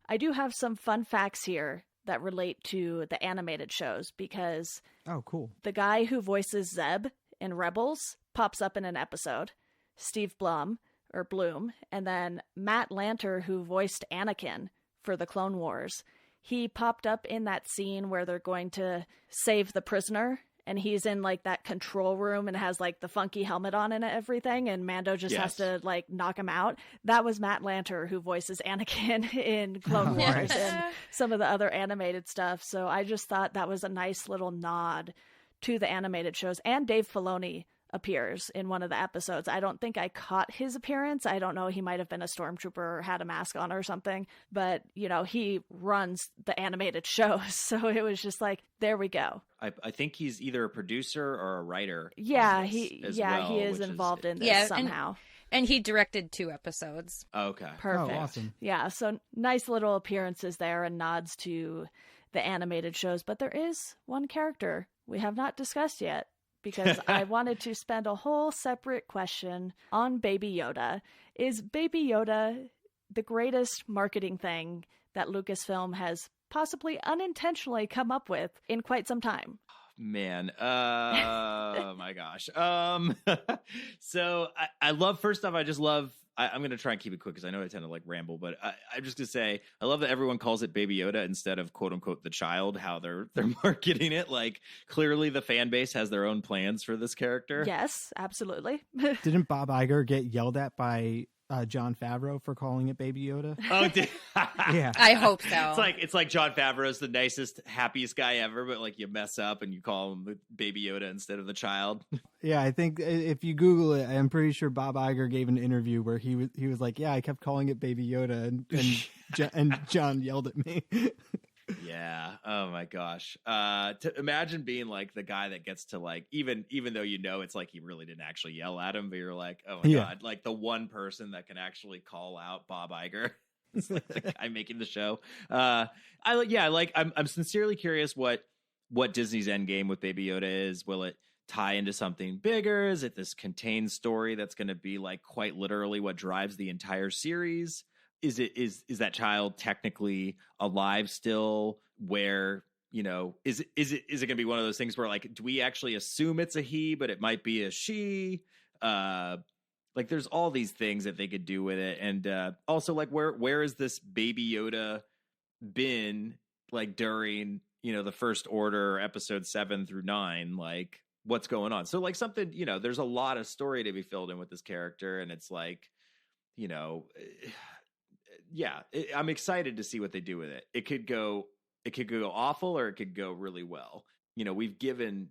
I do have some fun facts here that relate to the animated shows because oh, cool. The guy who voices Zeb in Rebels pops up in an episode, Steve Bloom, and then Matt Lanter, who voiced Anakin for the Clone Wars, he popped up in that scene where they're going to save the prisoner, and he's in like that control room and has like the funky helmet on and everything, and Mando just has to like knock him out. That was Matt Lanter who voices Anakin in Clone Wars and some of the other animated stuff. So I just thought that was a nice little nod to the animated shows. And Dave Filoni appears in one of the episodes. I don't think I caught his appearance. I don't know. He might have been a stormtrooper or had a mask on or something, but he runs the animated shows. So it was just like, there we go. I think he's either a producer or a writer. Yeah, he is involved in this somehow. And he directed 2 episodes. Okay. Perfect. Oh, awesome. Yeah. So nice little appearances there and nods to the animated shows, but there is one character we have not discussed yet, because I wanted to spend a whole separate question on Baby Yoda. Is Baby Yoda the greatest marketing thing that Lucasfilm has possibly unintentionally come up with in quite some time? Man, oh my gosh. So I love, first off, I'm going to try and keep it quick because I know I tend to like ramble, but I'm just going to say, I love that everyone calls it Baby Yoda instead of quote unquote the child, how they're marketing it. Like clearly the fan base has their own plans for this character. Yes, absolutely. Didn't Bob Iger get yelled at by Jon Favreau for calling it Baby Yoda? Oh, yeah. I hope so. It's like Jon Favreau's the nicest, happiest guy ever, but like you mess up and you call him Baby Yoda instead of the child. Yeah, I think if you Google it, I'm pretty sure Bob Iger gave an interview where he was like, "Yeah, I kept calling it Baby Yoda, and John yelled at me." Yeah. Oh my gosh. To imagine being like the guy that gets to like, even though it's like he really didn't actually yell at him, but you're like, oh my God, like the one person that can actually call out Bob Iger. It's like the guy making the show. I'm sincerely curious what Disney's end game with Baby Yoda is. Will it tie into something bigger? Is it this contained story that's going to be like quite literally what drives the entire series? Is that child technically alive still? Where, you know, is it going to be one of those things where like, do we actually assume it's a he, but it might be a she? Like there's all these things that they could do with it. And also like where is this Baby Yoda been like during, you know, the First Order episode 7 through 9? Like what's going on? So like something, you know, there's a lot of story to be filled in with this character. And it's like, you know, yeah, I'm excited to see what they do with it. It could go awful or it could go really well. You know,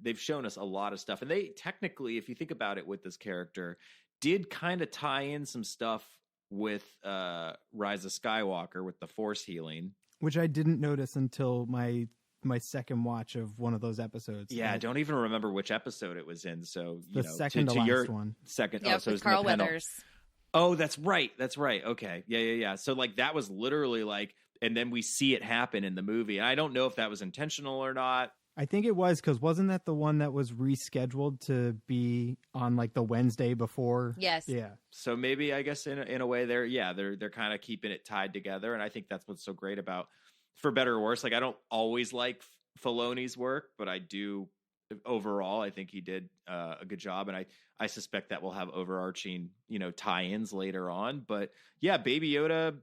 they've shown us a lot of stuff, and they technically, if you think about it with this character, did kind of tie in some stuff with Rise of Skywalker with the Force healing, which I didn't notice until my second watch of one of those episodes. Yeah, I don't even remember which episode it was in. So the second to last one. Second, yeah, so with Carl Weathers. Oh, that's right. Okay, yeah. So like that was literally like, and then we see it happen in the movie. I don't know if that was intentional or not. I think it was, because wasn't that the one that was rescheduled to be on like the Wednesday before? Yes. Yeah. So maybe, I guess in a way they're kind of keeping it tied together. And I think that's what's so great about, for better or worse, like I don't always like Filoni's work, but I do overall. I think he did a good job. And I suspect that we'll have overarching, you know, tie-ins later on. But yeah, Baby Yoda,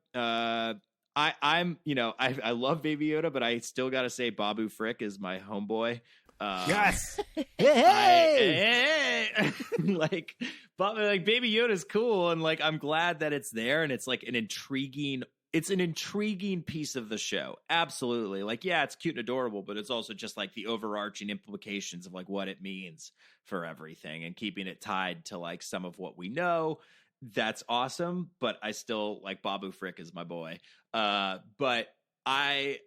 I'm, you know, I love Baby Yoda, but I still got to say Babu Frick is my homeboy. Yes. Hey! Like Baby Yoda is cool. And like, I'm glad that it's there. And it's like an intriguing piece of the show. Absolutely. Like, yeah, it's cute and adorable, but it's also just like the overarching implications of like what it means for everything and keeping it tied to like some of what we know. That's awesome, but I still like Babu Frick is my boy. But I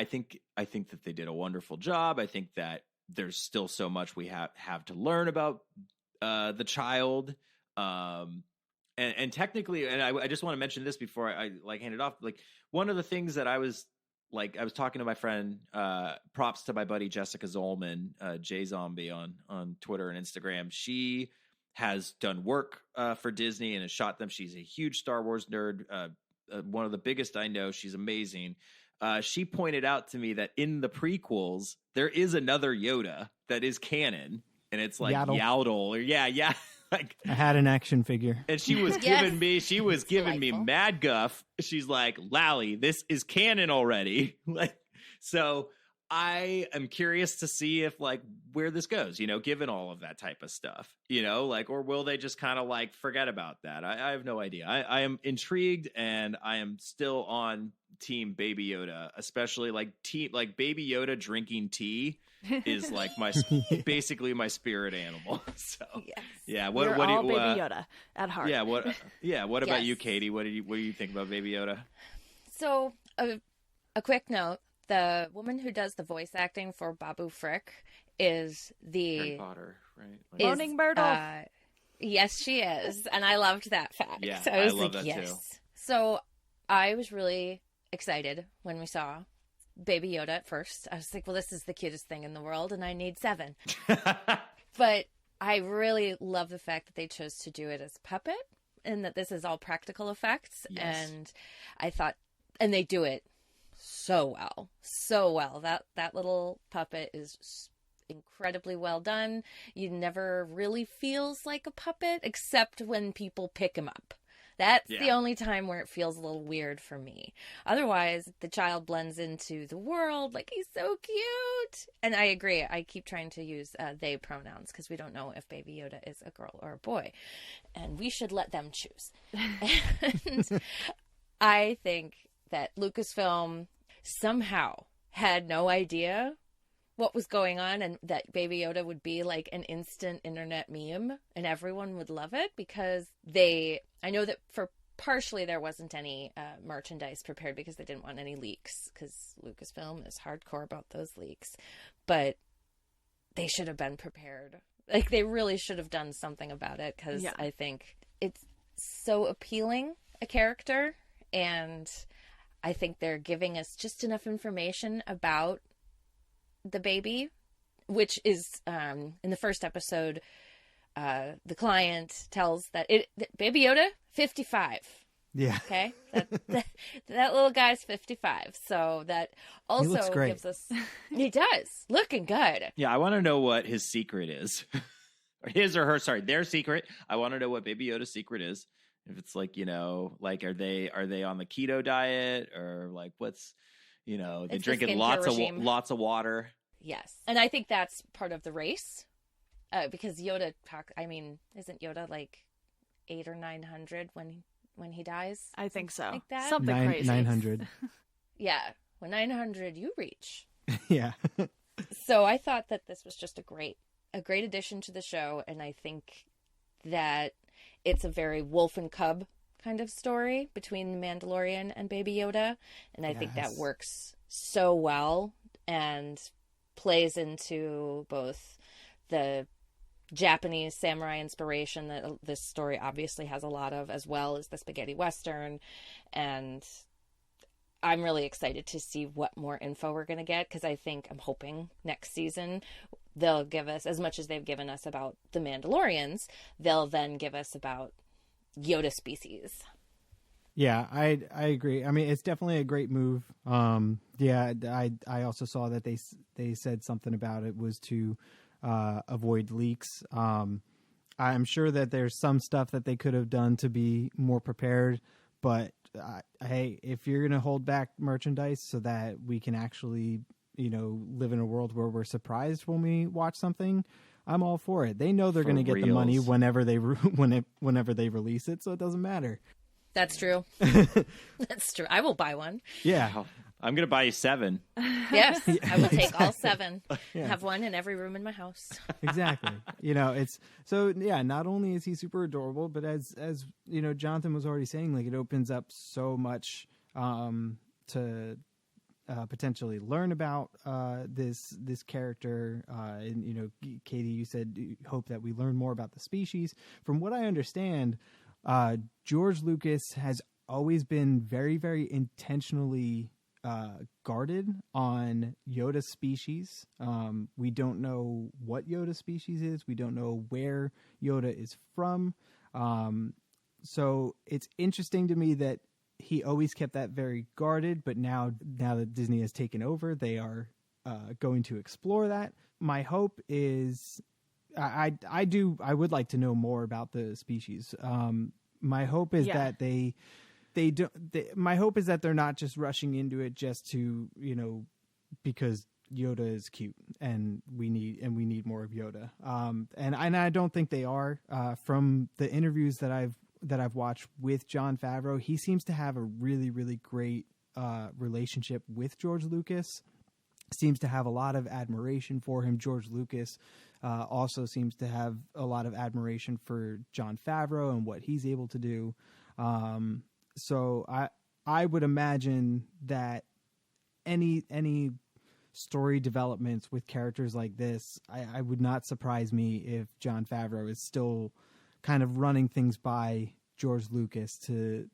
think that they did a wonderful job. I think that there's still so much we have to learn about the child. And technically, and I just want to mention this before I like hand it off. Like one of the things that I was talking to my friend, props to my buddy Jessica Zolman, J Zombie on Twitter and Instagram. She has done work for Disney and has shot them. She's a huge Star Wars nerd, one of the biggest I know. She's amazing. She pointed out to me that in the prequels, there is another Yoda that is canon, and it's like Yaddle or yeah. Like I had an action figure, and she was giving me mad guff. She's like, Lally, this is canon already. Like, so I am curious to see if like where this goes, you know, given all of that type of stuff, you know, like, or will they just kind of like forget about that? I have no idea. I am intrigued, and I am still on team Baby Yoda, especially like Baby Yoda drinking tea is like basically my spirit animal. So yes. Yeah, We're all Baby Yoda at heart. Yeah, what about you, Katie? What do you think about Baby Yoda? So a quick note: the woman who does the voice acting for Babu Frick is the Harry Potter, right? Like, Moaning Myrtle. Yes, she is, and I loved that fact. Yeah, so I was love like, that yes. too. So I was really excited when we saw Baby Yoda at first. I was like, well, this is the cutest thing in the world, and I need 7. But I really love the fact that they chose to do it as puppet, and that this is all practical effects. Yes. And I thought, and they do it so well. That little puppet is incredibly well done. You never really feels like a puppet, except when people pick him up. That's the only time where it feels a little weird for me. Otherwise, the child blends into the world. Like, he's so cute. And I agree. I keep trying to use they pronouns because we don't know if Baby Yoda is a girl or a boy. And we should let them choose. And I think that Lucasfilm somehow had no idea what was going on, and that Baby Yoda would be like an instant internet meme and everyone would love it, because I know that for partially there wasn't any merchandise prepared because they didn't want any leaks, because Lucasfilm is hardcore about those leaks, but they should have been prepared. Like, they really should have done something about it, because I think it's so appealing a character, and I think they're giving us just enough information about the baby which is in the first episode, the client tells that Baby Yoda 55. Yeah. Okay, that little guy's 55. So that also looks great. gives us. He does looking good. Yeah, I want to know what his secret is. His or her, sorry, their secret. I want to know what Baby Yoda's secret is. If it's like, like are they on the keto diet, or like what's, they It's the drinking skincare lots of water. Yes, and I think that's part of the race, because Yoda isn't Yoda like 800 or 900 when he dies? I think so. Like that? Something crazy. 900. Yeah, when 900 you reach. Yeah. So I thought that this was just a great addition to the show, and I think that it's a very wolf and cub kind of story between the Mandalorian and Baby Yoda, and I think that works so well and plays into both the Japanese samurai inspiration that this story obviously has a lot of, as well as the spaghetti western. And I'm really excited to see what more info we're going to get, because I'm hoping next season they'll give us, as much as they've given us about the Mandalorians, they'll then give us about Yoda species. Yeah, I agree. I mean, it's definitely a great move. Yeah, I also saw that they said something about it was to avoid leaks. I'm sure that there's some stuff that they could have done to be more prepared, but hey, if you're going to hold back merchandise so that we can actually, live in a world where we're surprised when we watch something, I'm all for it. They know they're going to get the money whenever they whenever they release it, so it doesn't matter. That's true. That's true. I will buy one. Yeah. I'm going to buy you 7. Yes, I will take all 7. Yeah. Have one in every room in my house. Exactly. It's so, yeah, not only is he super adorable, but as Jonathan was already saying, like, it opens up so much to potentially learn about this character. And Katie, you said you hope that we learn more about the species. From what I understand, George Lucas has always been very, very intentionally guarded on Yoda species. We don't know what Yoda species is. We don't know where Yoda is from. So it's interesting to me that he always kept that very guarded, but now that Disney has taken over, they are going to explore that. My hope is I would like to know more about the species. My hope is that my hope is that they're not just rushing into it just to, because Yoda is cute and we need more of Yoda. And I don't think they are. From the interviews that I've watched with Jon Favreau, he seems to have a really, really great relationship with George Lucas. Seems to have a lot of admiration for him. George Lucas also seems to have a lot of admiration for Jon Favreau and what he's able to do. So I would imagine that any story developments with characters like this, I would not surprise me if Jon Favreau is still kind of running things by George Lucas to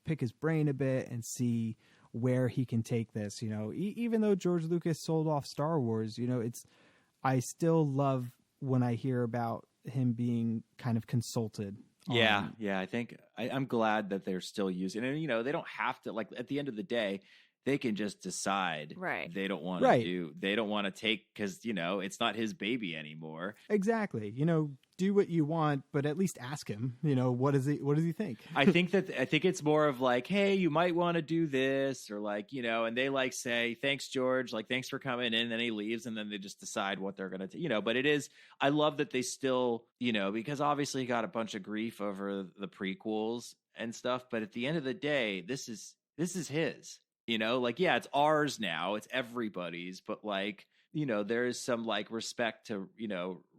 pick his brain a bit and see where he can take this. Even though George Lucas sold off Star Wars, I still love when I hear about him being kind of consulted. Yeah. I think I'm glad that they're still using it. And, they don't have to, like, at the end of the day, they can just decide they don't want to take, because, it's not his baby anymore. Exactly. Do what you want, but at least ask him, what does he think? I think it's more of like, hey, you might want to do this, or like, and they like say, thanks, George, like, thanks for coming in. And then he leaves, and then they just decide what they're going to, but I love that they still, because obviously he got a bunch of grief over the prequels and stuff. But at the end of the day, this is his, yeah, it's ours now, it's everybody's, but like, there is some like respect to,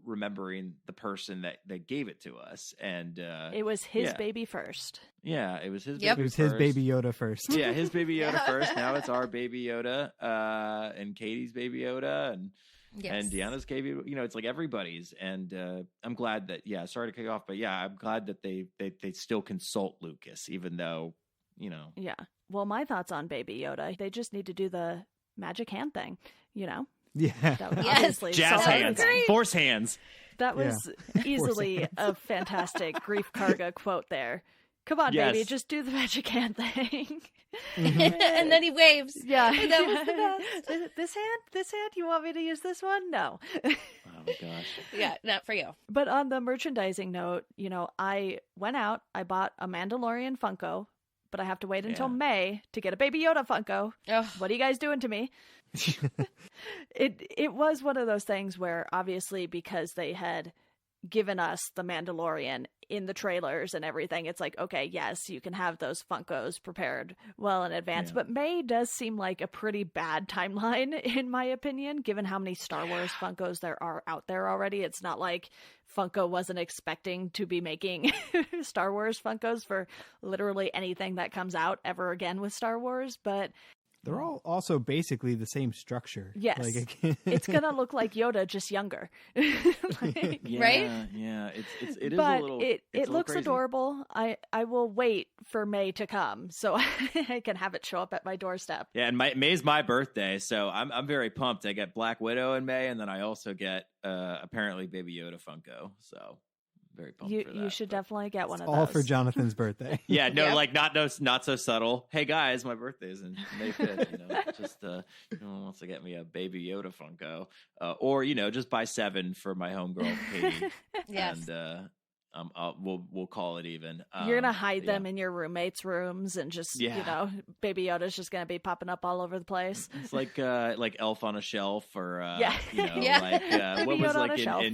remembering the person that gave it to us. And it was his baby first. Yeah, it was his Yep. baby It was first. his baby Yoda first. Yeah, his baby Yoda first. Now it's our baby Yoda, and Katie's baby Yoda, and Deanna's baby. It's like everybody's. And I'm glad that. Yeah, sorry to kick off, but yeah, I'm glad that they still consult Lucas, even though Yeah. Well, my thoughts on Baby Yoda, they just need to do the magic hand thing, Yeah. That was Yes. obviously Jazz so hands, amazing. force hands. That was easily a fantastic Grief Karga quote there. Come on, Yes. baby, just do the magic hand thing. And then he waves. Yeah, That was the best. This hand, you want me to use this one? No. Oh my gosh. Yeah, not for you. But on the merchandising note, I went out, I bought a Mandalorian Funko, but I have to wait until Yeah. May to get a Baby Yoda Funko. Oh, What are you guys doing to me? It was one of those things where obviously because they had given us the Mandalorian in the trailers and everything, it's like, okay, yes, you can have those Funkos prepared well in advance. Yeah. But May does seem like a pretty bad timeline, in my opinion, given how many Star Wars Funkos there are out there already. It's not like Funko wasn't expecting to be making Star Wars Funkos for literally anything that comes out ever again with Star Wars, but They're all also basically the same structure. yes, it's gonna look like Yoda, just younger. Like, Yeah, Right? Yeah, it is a but little. it it's a little looks crazy. adorable. I will wait for May to come so I can have it show up at my doorstep. Yeah, and May's my birthday, so I'm very pumped. I get Black Widow in May, and then I also get apparently Baby Yoda Funko. So very pumped for that. You should but- definitely get one of All those. for Jonathan's birthday. Yeah, no, Yeah. like not so subtle. Hey guys, my birthday's in May 5th. Just who wants to get me a Baby Yoda Funko, or just buy 7 for my homegirl Katie, yes. and we'll call it even. You're gonna hide yeah. them in your roommates' rooms and just Yeah. Baby Yoda's just gonna be popping up all over the place. It's like Elf on a Shelf, or Yeah. Yeah. like what Baby was Yoda on like a shelf.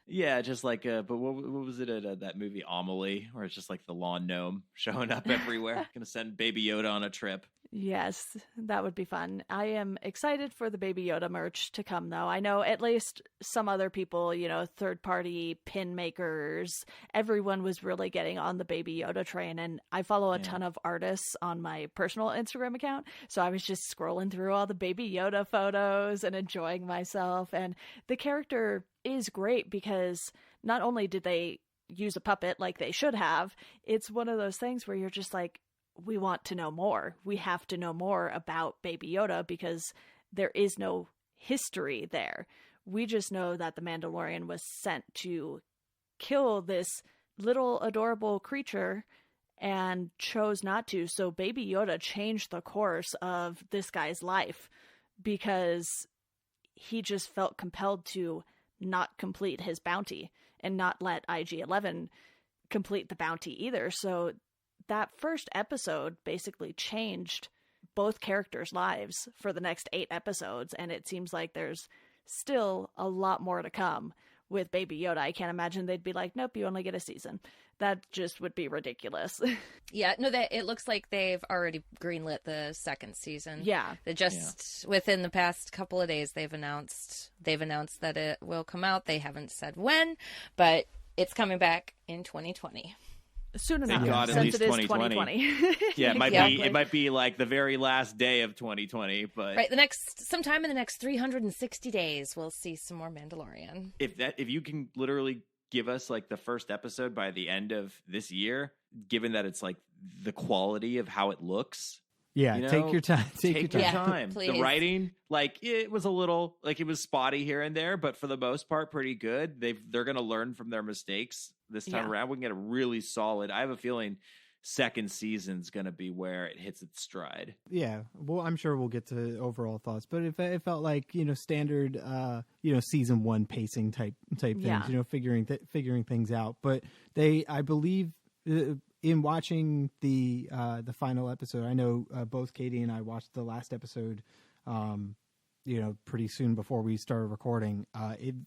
yeah, just like but what was it that movie Amelie, where it's just like the lawn gnome showing up everywhere, gonna send Baby Yoda on a trip. Yes, that would be fun. I am excited for the Baby Yoda merch to come, though. I know at least some other people, third-party pin makers, everyone was really getting on the Baby Yoda train, and I follow a ton of artists on my personal Instagram account, so I was just scrolling through all the Baby Yoda photos and enjoying myself, and the character is great because not only did they use a puppet like they should have, it's one of those things where you're just like, we want to know more. We have to know more about Baby Yoda because there is no history there. We just know that the Mandalorian was sent to kill this little adorable creature and chose not to. So Baby Yoda changed the course of this guy's life because he just felt compelled to not complete his bounty and not let IG-11 complete the bounty either. So that first episode basically changed both characters' lives for the next 8 episodes, and it seems like there's still a lot more to come with Baby Yoda. I can't imagine they'd be like, nope, you only get a season. That just would be ridiculous. Yeah, no, it looks like they've already greenlit the second season. Yeah. They just within the past couple of days they've announced that it will come out. They haven't said when, but it's coming back in 2020. Soon Thank enough, God, at since least it is 2020. 2020. Yeah, Exactly. it might be like the very last day of 2020, but Right, sometime in the next 360 days we'll see some more Mandalorian. if you can literally give us like the first episode by the end of this year, given that it's like the quality of how it looks. Yeah, take your time. Take your time. your Yeah, time. please. The writing, like it was a little like it was spotty here and there, but for the most part, pretty good. They're going to learn from their mistakes this time Yeah. around. We can get a really solid. I have a feeling second season's going to be where it hits its stride. Yeah, well, I'm sure we'll get to overall thoughts, but it felt like standard season 1 pacing type things, Yeah. figuring things out. But I believe in watching the final episode, I know both Katie and I watched the last episode pretty soon before we started recording.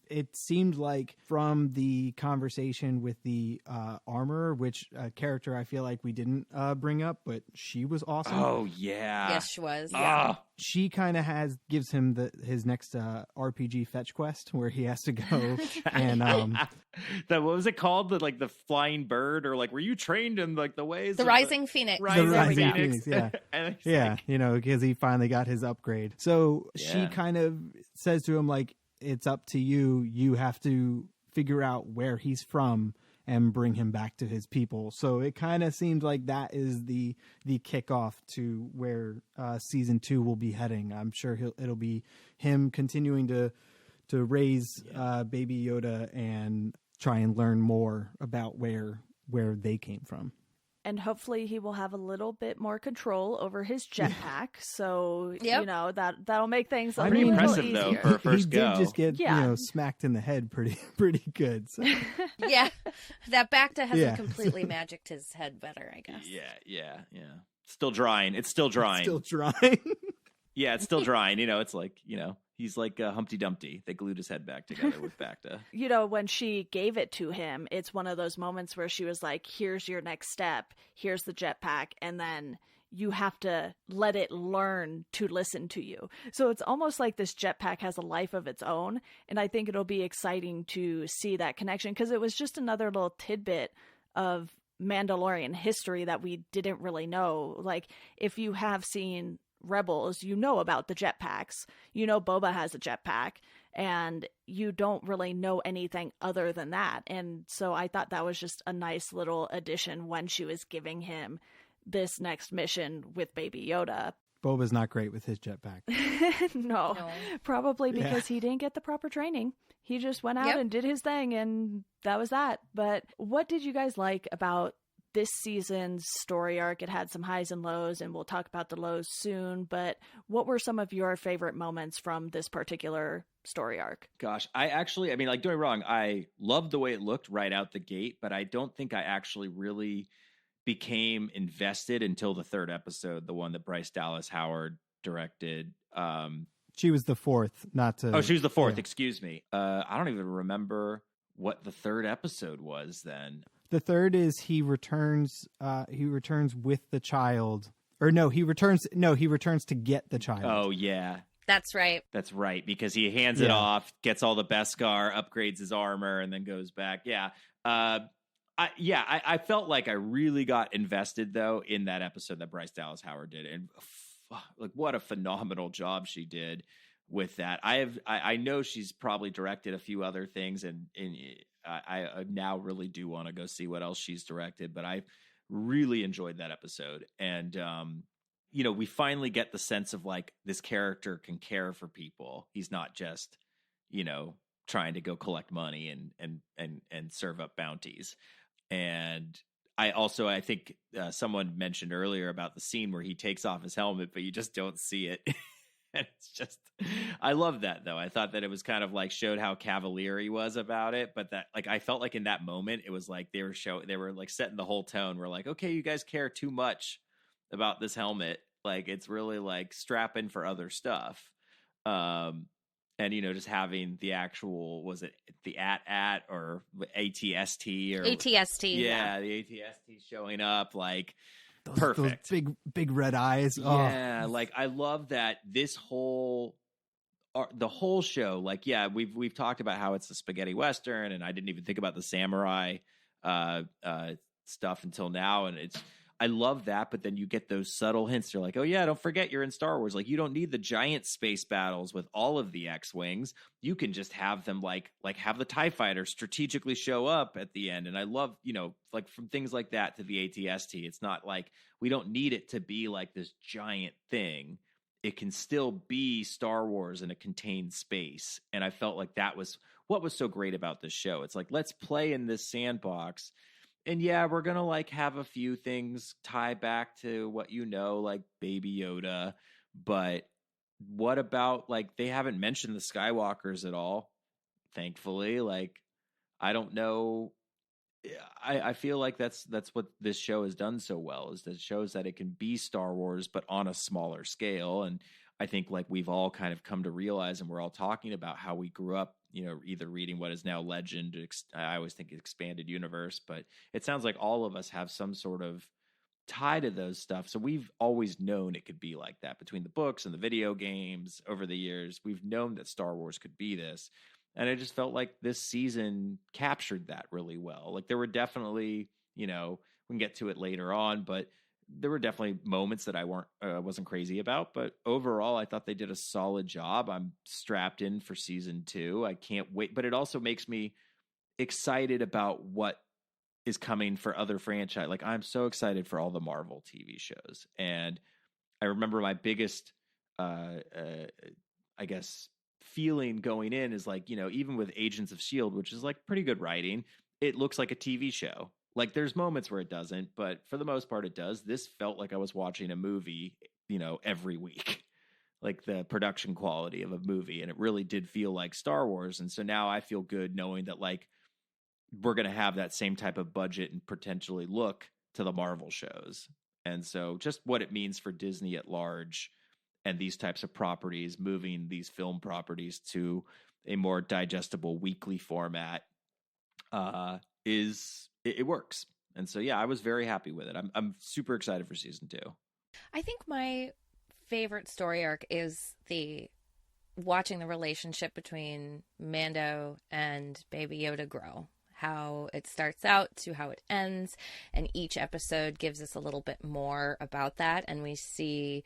It seemed like from the conversation with the armor, which character I feel like we didn't bring up, but she was awesome. Oh yeah. Yes, she was. Ah. She kind of gives him his next RPG fetch quest where he has to go and What was it called? The flying bird, or like were you trained in like the ways The of Rising Phoenix. Rising Rising Phoenix? Phoenix, yeah. And it's yeah, like, because he finally got his upgrade. So she Yeah. kind of says to him like, it's up to you. You have to figure out where he's from and bring him back to his people. So it kind of seemed like that is the kickoff to where season 2 will be heading. I'm sure it'll be him continuing to raise Baby Yoda and try and learn more about where they came from. And hopefully he will have a little bit more control over his jetpack. So, Yep. you know, that'll make things a I little mean, impressive, easier. though, for a first he did go. just get Yeah. smacked in the head pretty good. So. Yeah, that Bacta hasn't Yeah. completely magicked his head better, I guess. Yeah. Still drying. It's still drying. Still trying. Yeah, it's still drying. It's like, he's like Humpty Dumpty. They glued his head back together with Bacta. You know, when she gave it to him, it's one of those moments where she was like, here's your next step, here's the jetpack, and then you have to let it learn to listen to you. So it's almost like this jetpack has a life of its own, and I think it'll be exciting to see that connection, because it was just another little tidbit of Mandalorian history that we didn't really know. Like, if you have seen Rebels, you know about the jetpacks. You know Boba has a jetpack, and you don't really know anything other than that. And so I thought that was just a nice little addition when she was giving him this next mission with Baby Yoda. Boba's not great with his jetpack. No, No. probably because he didn't get the proper training. He just went out Yep. and did his thing, and that was that. But what did you guys like about this season's story arc? It had some highs and lows, and we'll talk about the lows soon. But what were some of your favorite moments from this particular story arc? Gosh, don't get me wrong, I loved the way it looked right out the gate, but I don't think I actually really became invested until the 3rd episode, the one that Bryce Dallas Howard directed. She was the 4th, not to. Oh, she was the 4th. Yeah. Excuse me. I don't even remember what the 3rd episode was then. The 3rd is he returns. He returns with the child, or no, he returns. No, he returns to get the child. Oh yeah, That's right. that's right. Because he hands it Yeah. off, gets all the Beskar, upgrades his armor, and then goes back. Yeah. I felt like I really got invested though in that episode that Bryce Dallas Howard did, and like what a phenomenal job she did with that. I know she's probably directed a few other things, and I now really do want to go see what else she's directed, but I really enjoyed that episode. And we finally get the sense of like this character can care for people. He's not just trying to go collect money and serve up bounties. And I think someone mentioned earlier about the scene where he takes off his helmet, but you just don't see it. And it's just, I love that though. I thought that it was kind of like showed how cavalier he was about it, but that like I felt like in that moment it was like they were like setting the whole tone. We're like, okay, you guys care too much about this helmet. Like it's really like strapping for other stuff. And just having the actual, was it the AT-AT or ATST or ATST. Yeah, the ATST showing up like. Those Perfect. big red eyes. Yeah, like I love that the whole show. Like, yeah, we've talked about how it's a spaghetti western, and I didn't even think about the samurai stuff until now, and I love that. But then you get those subtle hints. You're like, oh yeah, don't forget you're in Star Wars. Like, you don't need the giant space battles with all of the X-wings. You can just have them like have the TIE fighter strategically show up at the end. And I love, like from things like that to the ATST. It's not like we don't need it to be like this giant thing. It can still be Star Wars in a contained space. And I felt like that was what was so great about this show. It's like, let's play in this sandbox. And yeah, we're going to like have a few things tie back to what like Baby Yoda. But what about like, they haven't mentioned the Skywalkers at all, thankfully. Like, I don't know. I feel like that's what this show has done so well, is that it shows that it can be Star Wars, but on a smaller scale. And I think like we've all kind of come to realize, and we're all talking about how we grew up, either reading what is now Legend. I always think expanded universe, but it sounds like all of us have some sort of tie to those stuff. So we've always known it could be like that between the books and the video games over the years. We've known that Star Wars could be this. And I just felt like this season captured that really well. Like there were definitely, we can get to it later on, but there were definitely moments that I wasn't crazy about, but overall I thought they did a solid job. I'm strapped in for season 2. I can't wait, but it also makes me excited about what is coming for other franchise. Like, I'm so excited for all the Marvel TV shows. And I remember my biggest, I guess, feeling going in is like, even with Agents of S.H.I.E.L.D., which is like pretty good writing, it looks like a TV show. Like, there's moments where it doesn't, but for the most part, it does. This felt like I was watching a movie, every week, like the production quality of a movie. And it really did feel like Star Wars. And so now I feel good knowing that, like, we're going to have that same type of budget and potentially look to the Marvel shows. And so just what it means for Disney at large and these types of properties, moving these film properties to a more digestible weekly format, it works. And so, yeah, I was very happy with it. I'm super excited for season 2. I think my favorite story arc is watching the relationship between Mando and Baby Yoda grow. How it starts out to how it ends, and each episode gives us a little bit more about that, and we see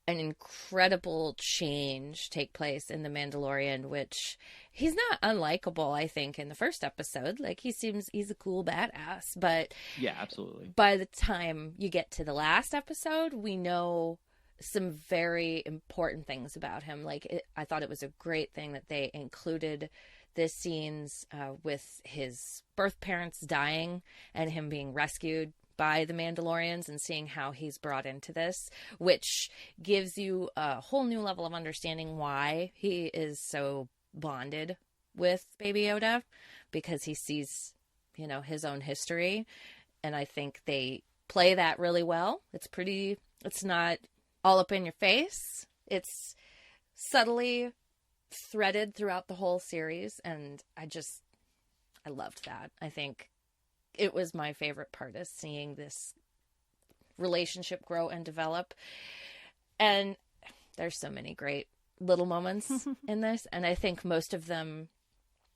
an incredible change take place in the Mandalorian, which he's not unlikable, I think, in the first episode. Like, he's a cool badass, but yeah, absolutely. By the time you get to the last episode, we know some very important things about him. I thought it was a great thing that they included the scenes with his birth parents dying and him being rescued by the Mandalorians, and seeing how he's brought into this, which gives you a whole new level of understanding why he is so bonded with Baby Yoda, because he sees, his own history. And I think they play that really well. It's not all up in your face. It's subtly threaded throughout the whole series, and I loved that. I think it was my favorite part, is seeing this relationship grow and develop. And there's so many great little moments in this, and I think most of them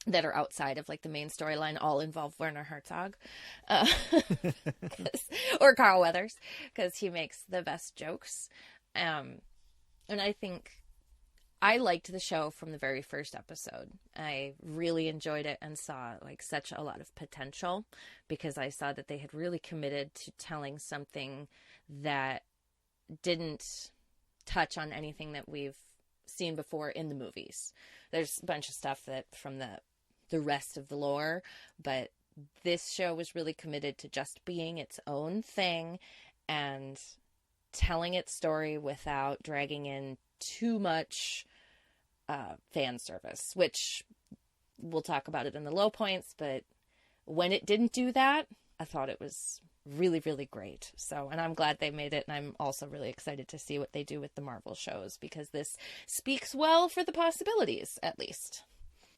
that are outside of like the main storyline all involve Werner Herzog, or Carl Weathers, because he makes the best jokes. And I think I liked the show from the very first episode. I really enjoyed it and saw like such a lot of potential, because I saw that they had really committed to telling something that didn't touch on anything that we've seen before in the movies. There's a bunch of stuff that from the rest of the lore, but this show was really committed to just being its own thing and telling its story without dragging in too much fan service, which we'll talk about it in the low points, but when it didn't do that, I thought it was really, really great. So, and I'm glad they made it, and I'm also really excited to see what they do with the Marvel shows, because this speaks well for the possibilities, at least.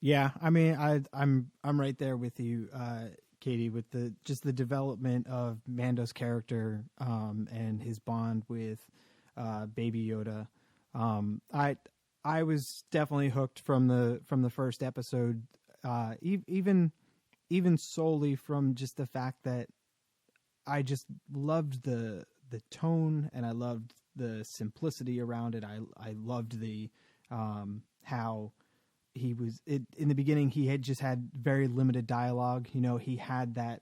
Yeah, I mean, I'm right there with you, Katie, with the development of Mando's character and his bond with Baby Yoda. I was definitely hooked from the first episode, even solely from just the fact that I just loved the tone, and I loved the simplicity around it. I loved the how he was in the beginning. He had just had very limited dialogue. He had that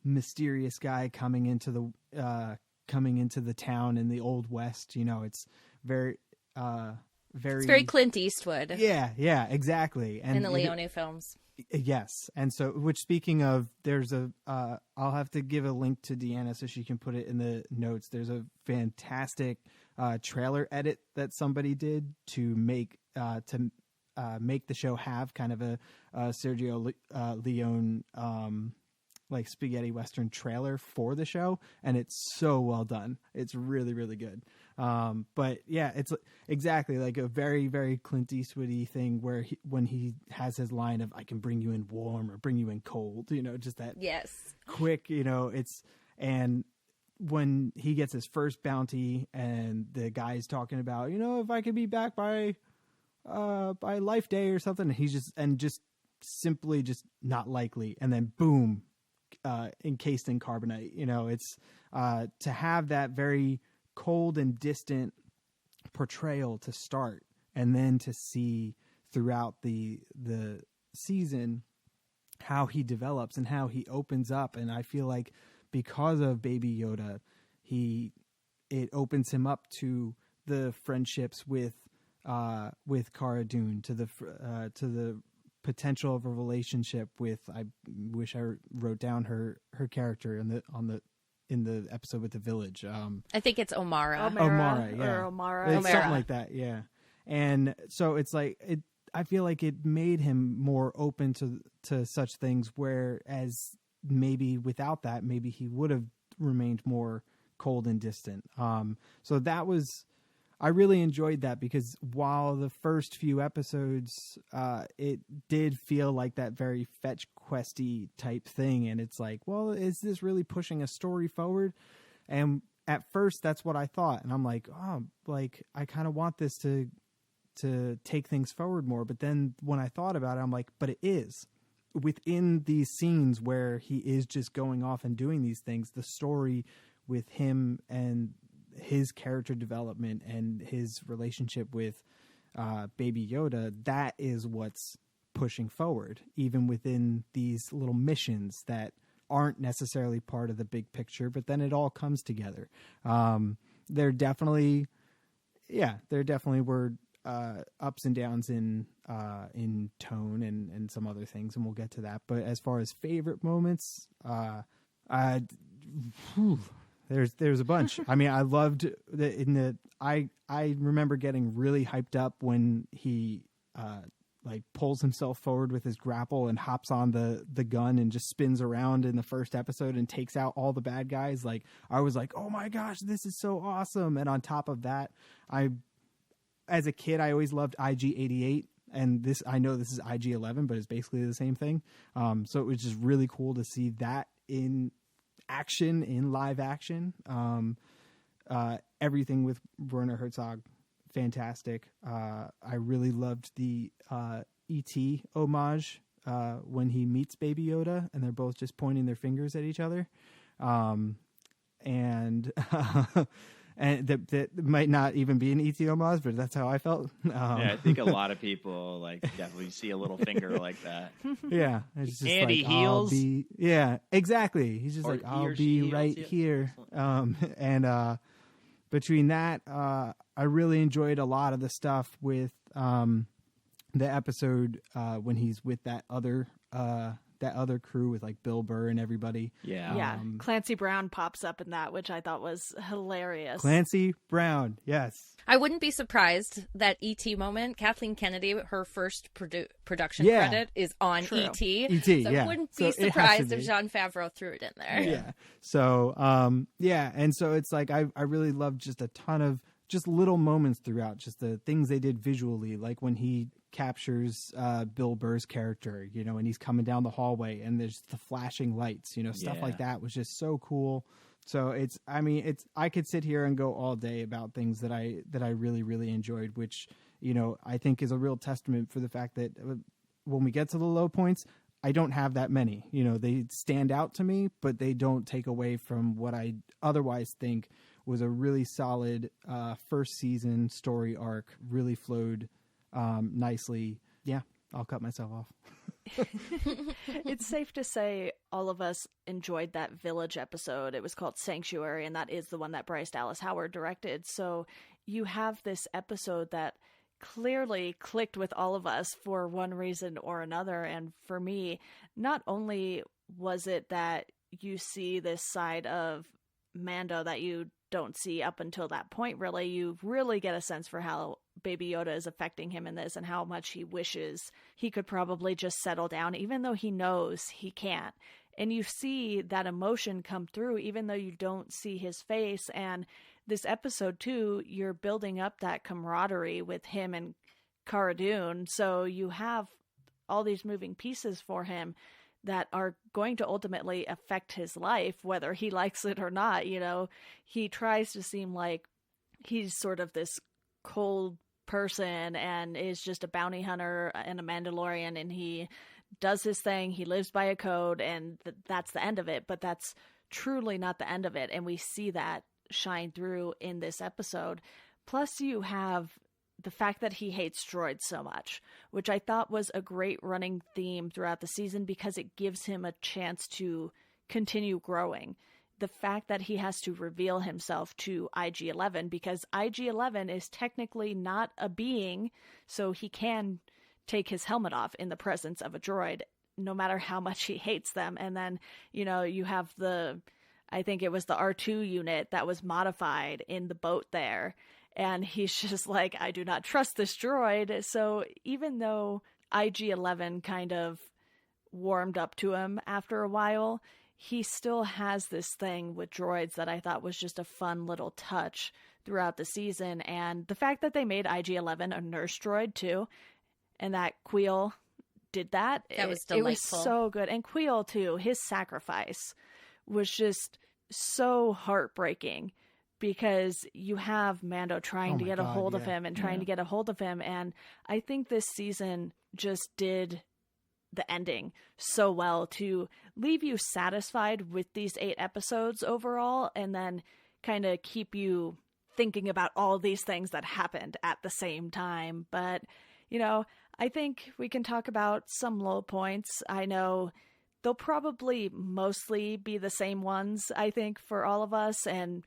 mysterious guy coming into the town in the Old West. It's very it's very Clint Eastwood. Yeah, exactly. And in the Leone films. Yes. And so, which, speaking of, there's I'll have to give a link to Deanna so she can put it in the notes. There's a fantastic trailer edit that somebody did to make the show have kind of a Sergio Leone like spaghetti western trailer for the show, and it's so well done. It's really, really good. But yeah, it's exactly like a very, very Clint Eastwoody thing, where when he has his line of "I can bring you in warm or bring you in cold," just that quick, and when he gets his first bounty and the guy's talking about, if I could be back by Life Day or something, he's just simply just not likely, and then boom, encased in carbonite. It's to have that very cold and distant portrayal to start, and then to see throughout the season how he develops and how he opens up. And I feel like because of Baby Yoda, it opens him up to the friendships with Cara Dune, to the potential of a relationship with, I wish I wrote down her character in the episode with the village. I think it's Omara. Omara, yeah. Or Omara. It's something like that, yeah. And so it's like I feel like it made him more open to such things, whereas maybe without that, maybe he would have remained more cold and distant. So that was, I really enjoyed that, because while the first few episodes, it did feel like that very fetch questy type thing, and it's like, well, is this really pushing a story forward? And at first, that's what I thought, and I'm like, oh, like I kind of want this to take things forward more. But then when I thought about it, I'm like, but it is. Within these scenes where he is just going off and doing these things, the story with him and his character development and his relationship with Baby Yoda, that is what's pushing forward, even within these little missions that aren't necessarily part of the big picture, but then it all comes together. There definitely were ups and downs in tone and some other things, and we'll get to that. But as far as favorite moments, there's a bunch. I mean, I loved I remember getting really hyped up when he like pulls himself forward with his grapple and hops on the gun and just spins around in the first episode and takes out all the bad guys. Like, I was like, oh my gosh, this is so awesome. And on top of that, as a kid, I always loved IG-88, and I know this is IG-11, but it's basically the same thing. So it was just really cool to see that in action, in live action. Everything with Werner Herzog, fantastic. I really loved the E.T. homage when he meets Baby Yoda, and they're both just pointing their fingers at each other. And that might not even be an E.T. homage, but that's how I felt. Yeah, I think a lot of people like definitely see a little finger like that. Yeah, it's just and like, he heals. Yeah, exactly. He's just Or like, he I'll or be she heals, right yeah. here. And between that, I really enjoyed a lot of the stuff with the episode when he's with that other crew with like Bill Burr and everybody. Yeah. Yeah, Clancy Brown pops up in that, which I thought was hilarious. Clancy Brown, yes. I wouldn't be surprised that E.T. moment. Kathleen Kennedy, her first production Yeah. credit is on True. E.T. E.T., So yeah. I wouldn't So be it has to surprised be. if Jon Favreau threw it in there. Yeah. So, yeah. And so it's like, I really loved just a ton of just little moments throughout, just the things they did visually, like when he captures Bill Burr's character, and he's coming down the hallway and there's the flashing lights, stuff Yeah. like that was just so cool. So I could sit here and go all day about things that I really, really enjoyed, which, I think is a real testament for the fact that when we get to the low points, I don't have that many. They stand out to me, but they don't take away from what I otherwise think was a really solid first season story arc, really flowed nicely. Yeah, I'll cut myself off. It's safe to say all of us enjoyed that Village episode. It was called Sanctuary, and that is the one that Bryce Dallas Howard directed. So you have this episode that clearly clicked with all of us for one reason or another. And for me, not only was it that you see this side of Mando that you don't see up until that point, really, you really get a sense for how Baby Yoda is affecting him in this and how much he wishes he could probably just settle down, even though he knows he can't. And you see that emotion come through, even though you don't see his face. And this episode, too, you're building up that camaraderie with him and Cara Dune. So you have all these moving pieces for him that are going to ultimately affect his life, whether he likes it or not. He tries to seem like he's sort of this cold person and is just a bounty hunter and a Mandalorian, and he does his thing, he lives by a code, and that's the end of it. But that's truly not the end of it, and we see that shine through in this episode. Plus you have the fact that he hates droids so much, which I thought was a great running theme throughout the season because it gives him a chance to continue growing. The fact that he has to reveal himself to IG-11 because IG-11 is technically not a being, so he can take his helmet off in the presence of a droid, no matter how much he hates them. And then, you have I think it was the R2 unit that was modified in the boat there. And he's just like, I do not trust this droid. So even though IG-11 kind of warmed up to him after a while, he still has this thing with droids that I thought was just a fun little touch throughout the season. And the fact that they made IG-11 a nurse droid too, and that Queel did that. That was delightful. It was so good. And Queel too, his sacrifice was just so heartbreaking because you have Mando trying to get a hold of him and trying to get a hold of him. And I think this season just did the ending so well to leave you satisfied with these 8 episodes overall, and then kind of keep you thinking about all these things that happened at the same time. But, I think we can talk about some low points. I know they'll probably mostly be the same ones, I think, for all of us, and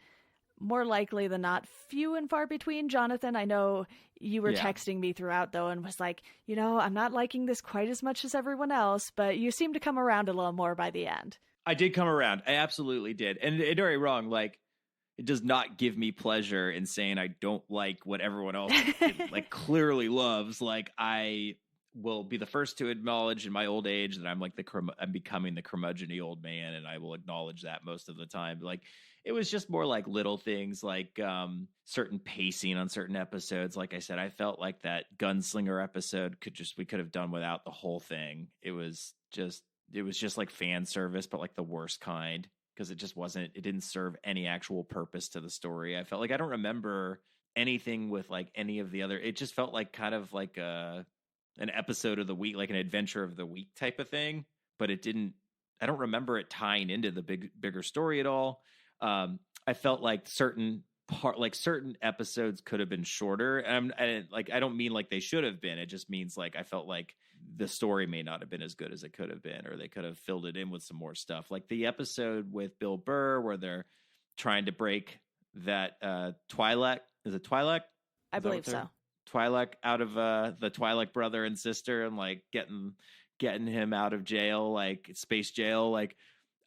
more likely than not, few and far between. Jonathan, I know you were texting me throughout, though, and was like, I'm not liking this quite as much as everyone else, but you seem to come around a little more by the end. I did come around. I absolutely did. And don't get me wrong, like, it does not give me pleasure in saying I don't like what everyone else like clearly loves. Like, I will be the first to acknowledge in my old age that I'm becoming the curmudgeon-y old man, and I will acknowledge that most of the time. Like, it was just more like little things, like certain pacing on certain episodes. Like I said, I felt like that gunslinger episode we could have done without the whole thing. It was just like fan service, but like the worst kind, because it didn't serve any actual purpose to the story. I felt like I don't remember anything with like any of the other. It just felt like kind of like an episode of the week, like an adventure of the week type of thing, but I don't remember it tying into the bigger story at all. I felt like certain episodes could have been shorter. And I don't mean like they should have been. It just means like I felt like the story may not have been as good as it could have been, or they could have filled it in with some more stuff. Like the episode with Bill Burr where they're trying to break that Twi'lek. Is it Twi'lek? I believe so. Twi'lek out of the Twi'lek brother and sister, and like getting him out of jail, like space jail. Like,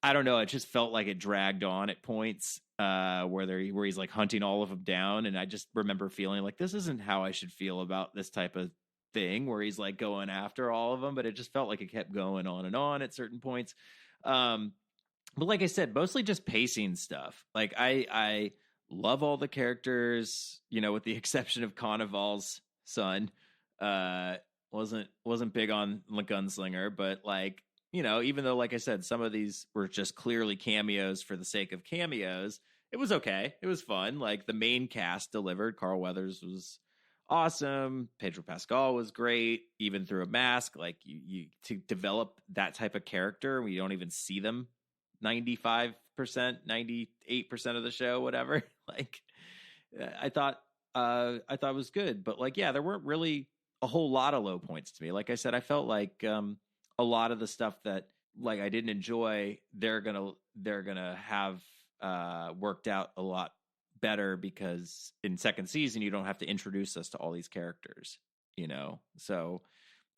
I don't know. It just felt like it dragged on at points where he's like hunting all of them down. And I just remember feeling like this isn't how I should feel about this type of thing where he's like going after all of them. But it just felt like it kept going on and on at certain points. But like I said, mostly just pacing stuff. Like I love all the characters, with the exception of Carnival's son. Wasn't big on the gunslinger, but like, even though, like I said, some of these were just clearly cameos for the sake of cameos, it was okay. It was fun. Like the main cast delivered. Carl Weathers was awesome. Pedro Pascal was great, even through a mask. Like you to develop that type of character, we don't even see them 95%, 98% of the show, whatever. Like I thought it was good, but like, yeah, there weren't really a whole lot of low points to me. Like I said, I felt like, a lot of the stuff that like I didn't enjoy, they're gonna have worked out a lot better because in second season you don't have to introduce us to all these characters, So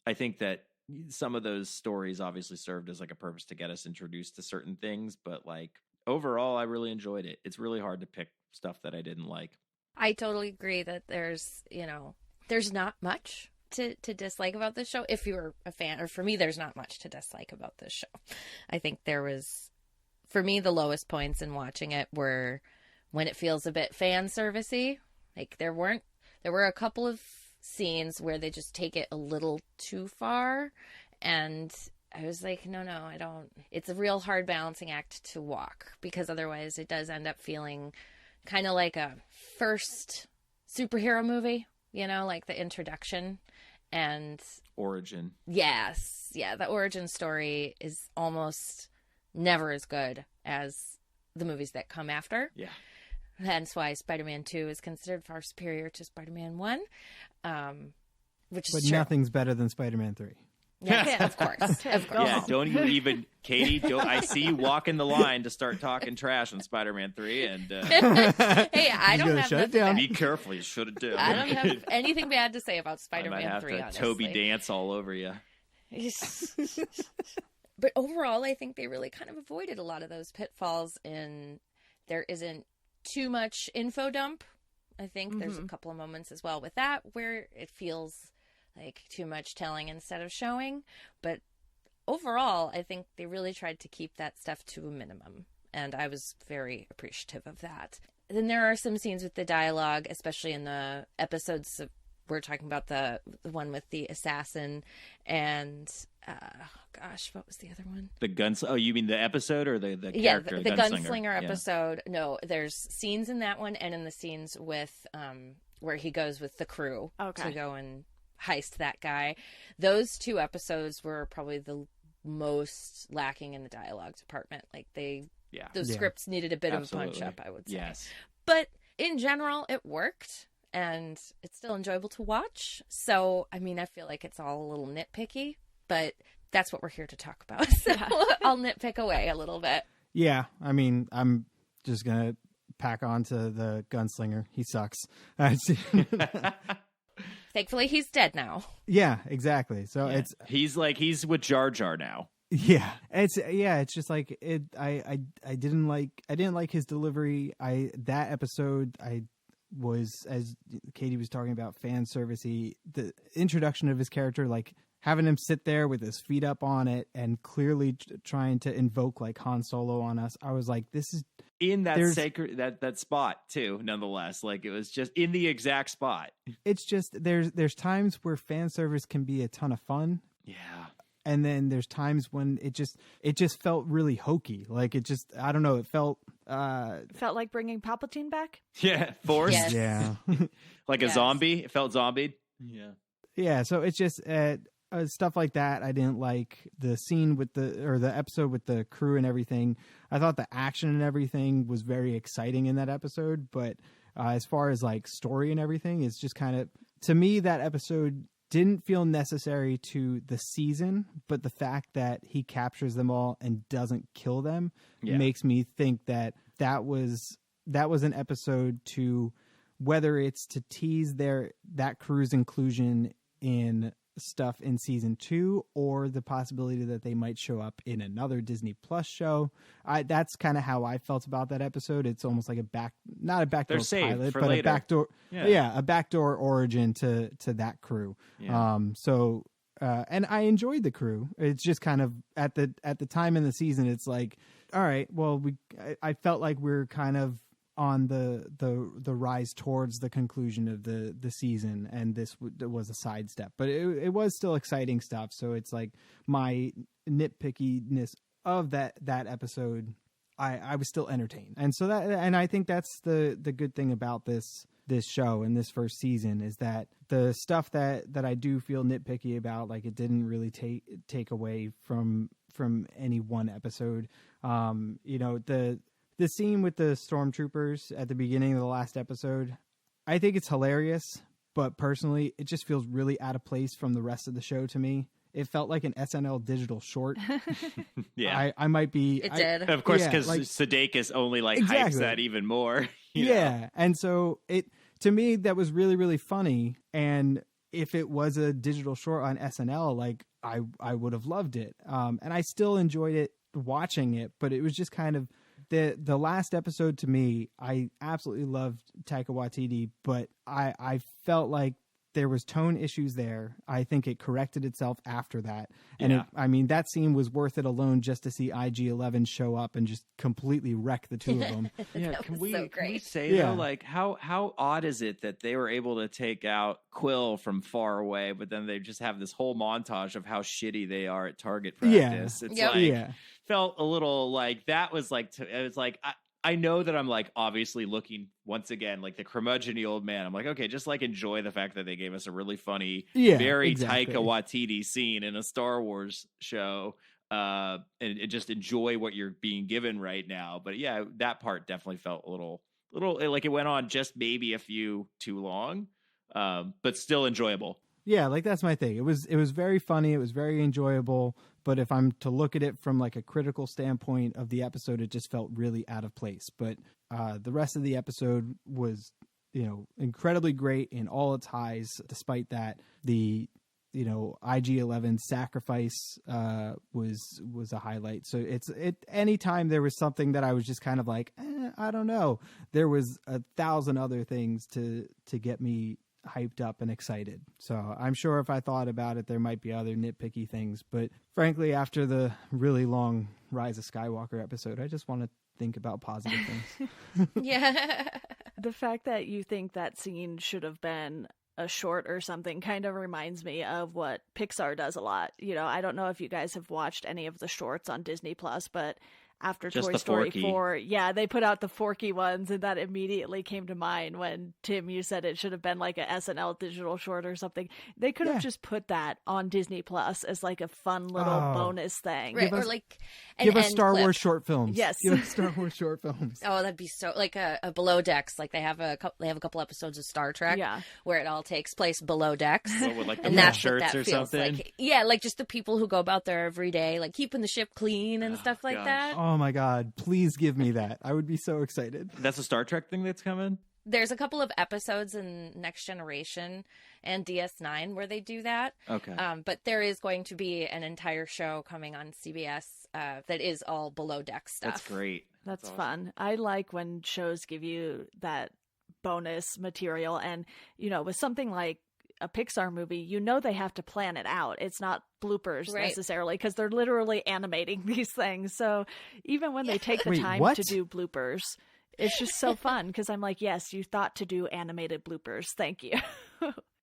I think that some of those stories obviously served as like a purpose to get us introduced to certain things, but like overall I really enjoyed it. It's really hard to pick stuff that I didn't like. I totally agree that there's not much to dislike about this show if you're a fan, or for me there's not much to dislike about this show. I think there was, for me, the lowest points in watching it were when it feels a bit fan servicey. Like there were a couple of scenes where they just take it a little too far, and I was like, no, I don't. It's a real hard balancing act to walk, because otherwise it does end up feeling kind of like a first superhero movie, like the introduction and origin. Yes. Yeah. The origin story is almost never as good as the movies that come after. Yeah. Hence why Spider-Man 2 is considered far superior to Spider-Man 1, which But is true. nothing's better than Spider-Man 3. Yes, of course. Of course. Yeah, don't you even, Katie, I see you walking the line to start talking trash on Spider-Man 3, and Hey, I don't gotta have shut it nothing down. be careful, you should have done. I don't have anything bad to say about I might Spider-Man have 3, to honestly. Toby dance all over you. But overall, I think they really kind of avoided a lot of those pitfalls in there isn't too much info dump. I think there's a couple of moments as well with that where it feels like too much telling instead of showing. But overall, I think they really tried to keep that stuff to a minimum. And I was very appreciative of that. Then there are some scenes with the dialogue, especially in the episodes of, we're talking about the one with the assassin and what was the other one? The guns. Oh, you mean the episode or the Yeah, character? the gunslinger gunslinger episode. No, there's scenes in that one and in the scenes with where he goes with the crew to go and heist that guy. Those two episodes were probably the most lacking in the dialogue department. Like those scripts needed a bit of a punch up, I would say. Yes. But in general, it worked. And it's still enjoyable to watch. So, I mean, I feel like it's all a little nitpicky, but that's what we're here to talk about. So I'll nitpick away a little bit. Yeah, I mean, I'm just going to pack on to the gunslinger. He sucks. Thankfully, he's dead now. Yeah, exactly. So he's with Jar Jar now. Yeah, it's just like it. I didn't like his delivery. That episode was, as Katie was talking about, fan servicey. The introduction of his character, like having him sit there with his feet up on it and clearly trying to invoke like Han Solo on us. I was like, this is in that sacred that spot too. Nonetheless, like it was just in the exact spot. It's just there's times where fan service can be a ton of fun. Yeah. And then there's times when it just felt really hokey. Like it just, I don't know. It felt like bringing Palpatine back. Yeah, forced. Yes. Yeah, like a zombie. It felt zombied. Yeah, yeah. So it's just stuff like that. I didn't like the scene with the episode with the crew and everything. I thought the action and everything was very exciting in that episode, but as far as like story and everything, it's just kind of, to me, that episode didn't feel necessary to the season, but the fact that he captures them all and doesn't kill them makes me think that was an episode to, whether it's to tease that crew's inclusion in stuff in season 2 or the possibility that they might show up in another Disney Plus show. That's kind of how I felt about that episode. It's almost like not a backdoor pilot, but later. A backdoor origin to that crew. Yeah. And I enjoyed the crew. It's just kind of at the time in the season, it's like, all right, well, I felt like we're kind of on the rise towards the conclusion of the season, and this was a sidestep, but it was still exciting stuff. So it's like my nitpickiness of that episode, I was still entertained, and I think that's the good thing about this show and this first season, is that the stuff that I do feel nitpicky about, like it didn't really take away from any one episode. The scene with the stormtroopers at the beginning of the last episode, I think it's hilarious, but personally, it just feels really out of place from the rest of the show to me. It felt like an SNL digital short. Yeah. I might be... It did. Of course, because Sudeikis only hypes that even more. Yeah. And so to me, that was really, really funny. And if it was a digital short on SNL, like I would have loved it. And I still enjoyed it watching it, but it was just kind of... The last episode, to me, I absolutely loved Taika Waititi, but I felt like there was tone issues there. I think it corrected itself after that. And that scene was worth it alone just to see IG-11 show up and just completely wreck the two of them. Yeah, can we say Yeah. though, like how odd is it that they were able to take out Quill from far away, but then they just have this whole montage of how shitty they are at target practice. It's like felt a little like that was like it was like I know that I'm like obviously looking once again like the curmudgeon-y old man. I'm like, okay, just like enjoy the fact that they gave us a really funny, very Taika Waititi scene in a Star Wars show, and just enjoy what you're being given right now. But yeah, that part definitely felt a little little like it went on just maybe a few too long, but still enjoyable. Yeah, like that's my thing. It was very funny. It was very enjoyable. But if I'm to look at it from like a critical standpoint of the episode, it just felt really out of place. But the rest of the episode was, incredibly great in all its highs. Despite that, the IG-11 sacrifice was a highlight. So anytime there was something that I was just kind of like, I don't know, there was 1,000 other things to get me hyped up and excited. So I'm sure if I thought about it, there might be other nitpicky things. But frankly, after the really long Rise of Skywalker episode, I just want to think about positive things. Yeah. The fact that you think that scene should have been a short or something kind of reminds me of what Pixar does a lot. I don't know if you guys have watched any of the shorts on Disney Plus, but after Just Toy the Story Forky. 4, yeah, they put out the Forky ones, and that immediately came to mind when, Tim, you said it should have been like a SNL digital short or something. They could have just put that on Disney Plus as like a fun little bonus thing. Right, Give or us- like Give an us end Star clip. Wars short films. Yes. Give us Star Wars short films. Oh, that'd be so like a below decks. Like they have a couple episodes of Star Trek, Yeah. where it all takes place below decks, What, with like the and that's what shirts that or feels something. like. Yeah, like just the people who go about there every day, like keeping the ship clean and stuff like gosh. that. Oh my God. Please give me that. I would be so excited. That's a Star Trek thing that's coming. There's a couple of episodes in Next Generation and DS9 where they do that. Okay. But there is going to be an entire show coming on CBS that is all below deck stuff. That's great. That's awesome. fun. I like when shows give you that bonus material. And, with something like a Pixar movie, they have to plan it out. It's not bloopers Right. necessarily, because they're literally animating these things. So even when they take the Wait, time what? to do bloopers, it's just so fun because I'm like, yes, you thought to do animated bloopers. Thank you.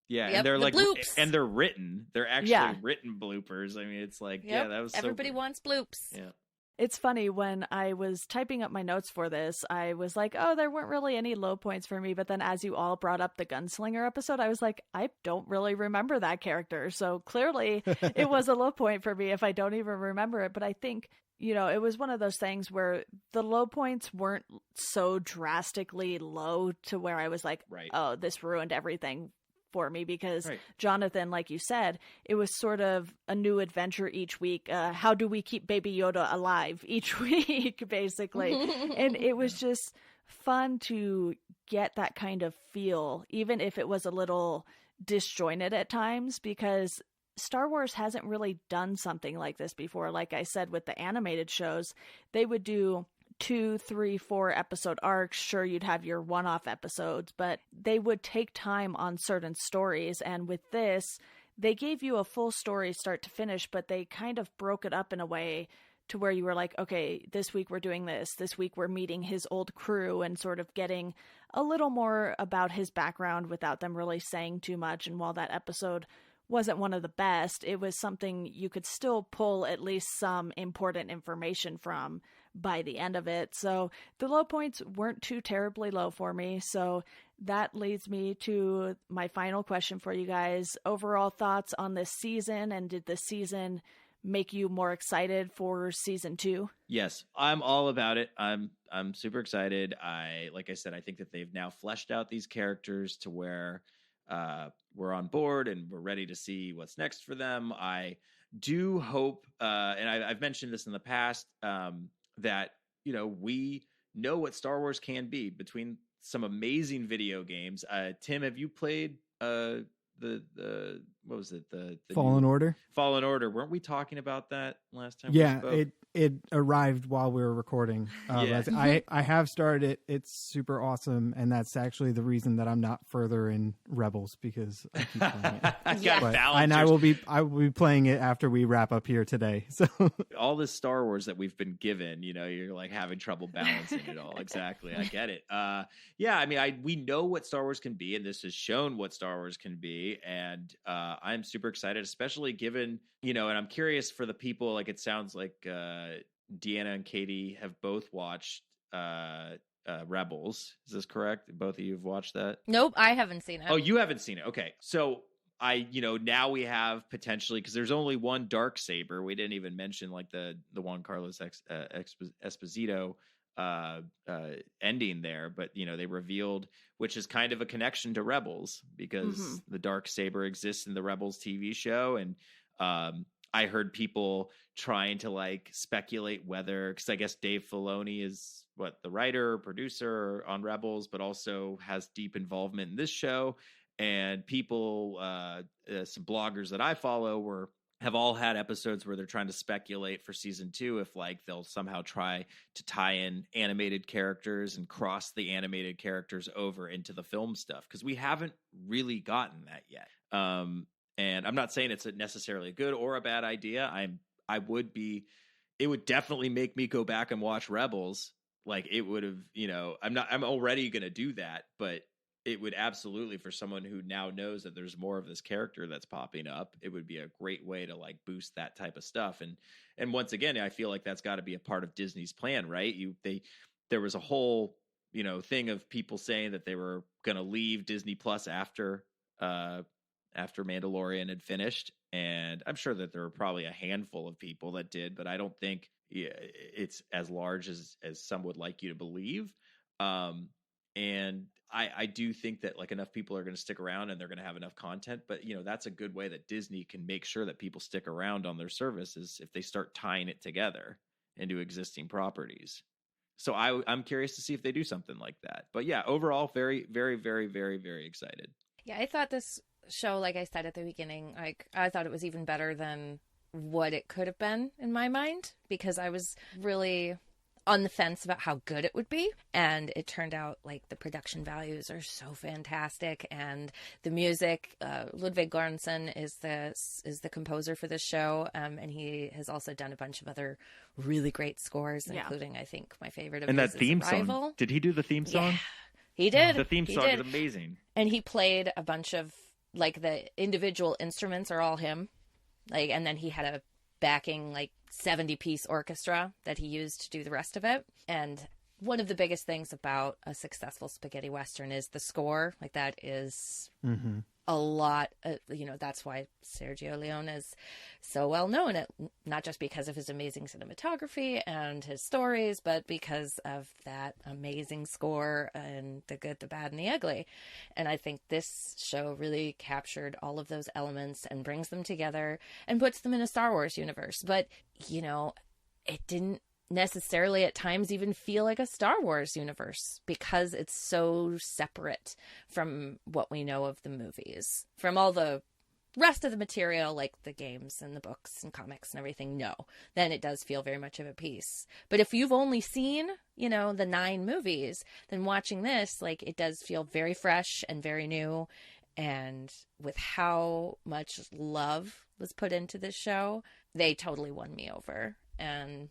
Yeah, Yep, and they're the like, bloops. and they're written. They're actually Yeah. written bloopers. I mean, it's like, Yep. yeah, that was Everybody so... wants bloops. Yeah. It's funny, when I was typing up my notes for this, I was like, oh, there weren't really any low points for me. But then as you all brought up the Gunslinger episode, I was like, I don't really remember that character. So clearly it was a low point for me if I don't even remember it. But I think, it was one of those things where the low points weren't so drastically low to where I was like, Right. oh, this ruined everything for me, because Right. Jonathan, like you said, it was sort of a new adventure each week. How do we keep Baby Yoda alive each week, basically? And it was just fun to get that kind of feel, even if it was a little disjointed at times, because Star Wars hasn't really done something like this before. Like I said, with the animated shows, they would do 2, 3, 4 episode arcs. Sure, you'd have your one-off episodes, but they would take time on certain stories. And with this, they gave you a full story start to finish, but they kind of broke it up in a way to where you were like, okay, this week we're doing this week we're meeting his old crew, and sort of getting a little more about his background without them really saying too much. And while that episode wasn't one of the best, it was something you could still pull at least some important information from by the end of it. So the low points weren't too terribly low for me. So that leads me to my final question for you guys. Overall thoughts on this season, and did this season make you more excited for season 2? Yes, I'm all about it. I'm super excited. Like I said, I think that they've now fleshed out these characters to where we're on board and we're ready to see what's next for them. I do hope, and I've mentioned this in the past, that we know what Star Wars can be between some amazing video games. Tim, have you played the what was it, the Fallen Order? Fallen Order? Weren't we talking about that last time? Yeah, we spoke? it arrived while we were recording. Yeah. I have started it. It's super awesome, and that's actually the reason that I'm not further in Rebels, because I keep playing it. Yeah. But, Balancers. and I will be playing it after we wrap up here today. So All this Star Wars that we've been given, you're like having trouble balancing it all. Exactly. I get it. Yeah, I mean, we know what Star Wars can be, and this has shown what Star Wars can be. And I'm super excited, especially given, and I'm curious for the people, like it sounds like Deanna and Katie have both watched Rebels. Is this correct? Both of you have watched that? Nope, I haven't seen it. Oh, you haven't seen it. Okay. So now we have potentially, because there's only one dark saber. We didn't even mention like the Juan Carlos Esposito ending there, but they revealed, which is kind of a connection to Rebels, because the dark saber exists in the Rebels TV show. And I heard people trying to like speculate whether, because I guess Dave Filoni is the writer, producer on Rebels, but also has deep involvement in this show. And people, some bloggers that I follow have all had episodes where they're trying to speculate for season 2 if like they'll somehow try to tie in animated characters and cross the animated characters over into the film stuff, because we haven't really gotten that yet. And I'm not saying it's necessarily a good or a bad idea. It would definitely make me go back and watch Rebels. Like it would have, I'm already going to do that, but it would absolutely, for someone who now knows that there's more of this character that's popping up, it would be a great way to like boost that type of stuff. And once again, I feel like that's got to be a part of Disney's plan, right? There was a whole, thing of people saying that they were going to leave Disney Plus after Mandalorian had finished. And I'm sure that there were probably a handful of people that did, but I don't think it's as large as some would like you to believe. And I do think that like enough people are going to stick around and they're going to have enough content, but that's a good way that Disney can make sure that people stick around on their services if they start tying it together into existing properties. So I'm curious to see if they do something like that. But yeah, overall, very, very, very, very, very excited. Yeah, I thought this show, like I said at the beginning, like I thought it was even better than what it could have been in my mind, because I was really on the fence about how good it would be, and it turned out like the production values are so fantastic, and the music, Ludwig Göransson is the composer for this show, and he has also done a bunch of other really great scores, including I think my favorite of and his that theme is Arrival. song. Did he do the theme song? Yeah, he did. The theme song is amazing, and he played a bunch of like the individual instruments are all him, like, and then he had a backing like 70-piece orchestra that he used to do the rest of it. And one of the biggest things about a successful spaghetti western is the score. Like that is a lot, that's why Sergio Leone is so well known, not just because of his amazing cinematography and his stories, but because of that amazing score and the good, the bad, and the ugly. And I think this show really captured all of those elements and brings them together and puts them in a Star Wars universe. But, it didn't necessarily at times even feel like a Star Wars universe, because it's so separate from what we know of the movies. From all the rest of the material, like the games and the books and comics and everything, no, then it does feel very much of a piece. But if you've only seen, the 9 movies, then watching this, like, it does feel very fresh and very new. And with how much love was put into this show, they totally won me over. And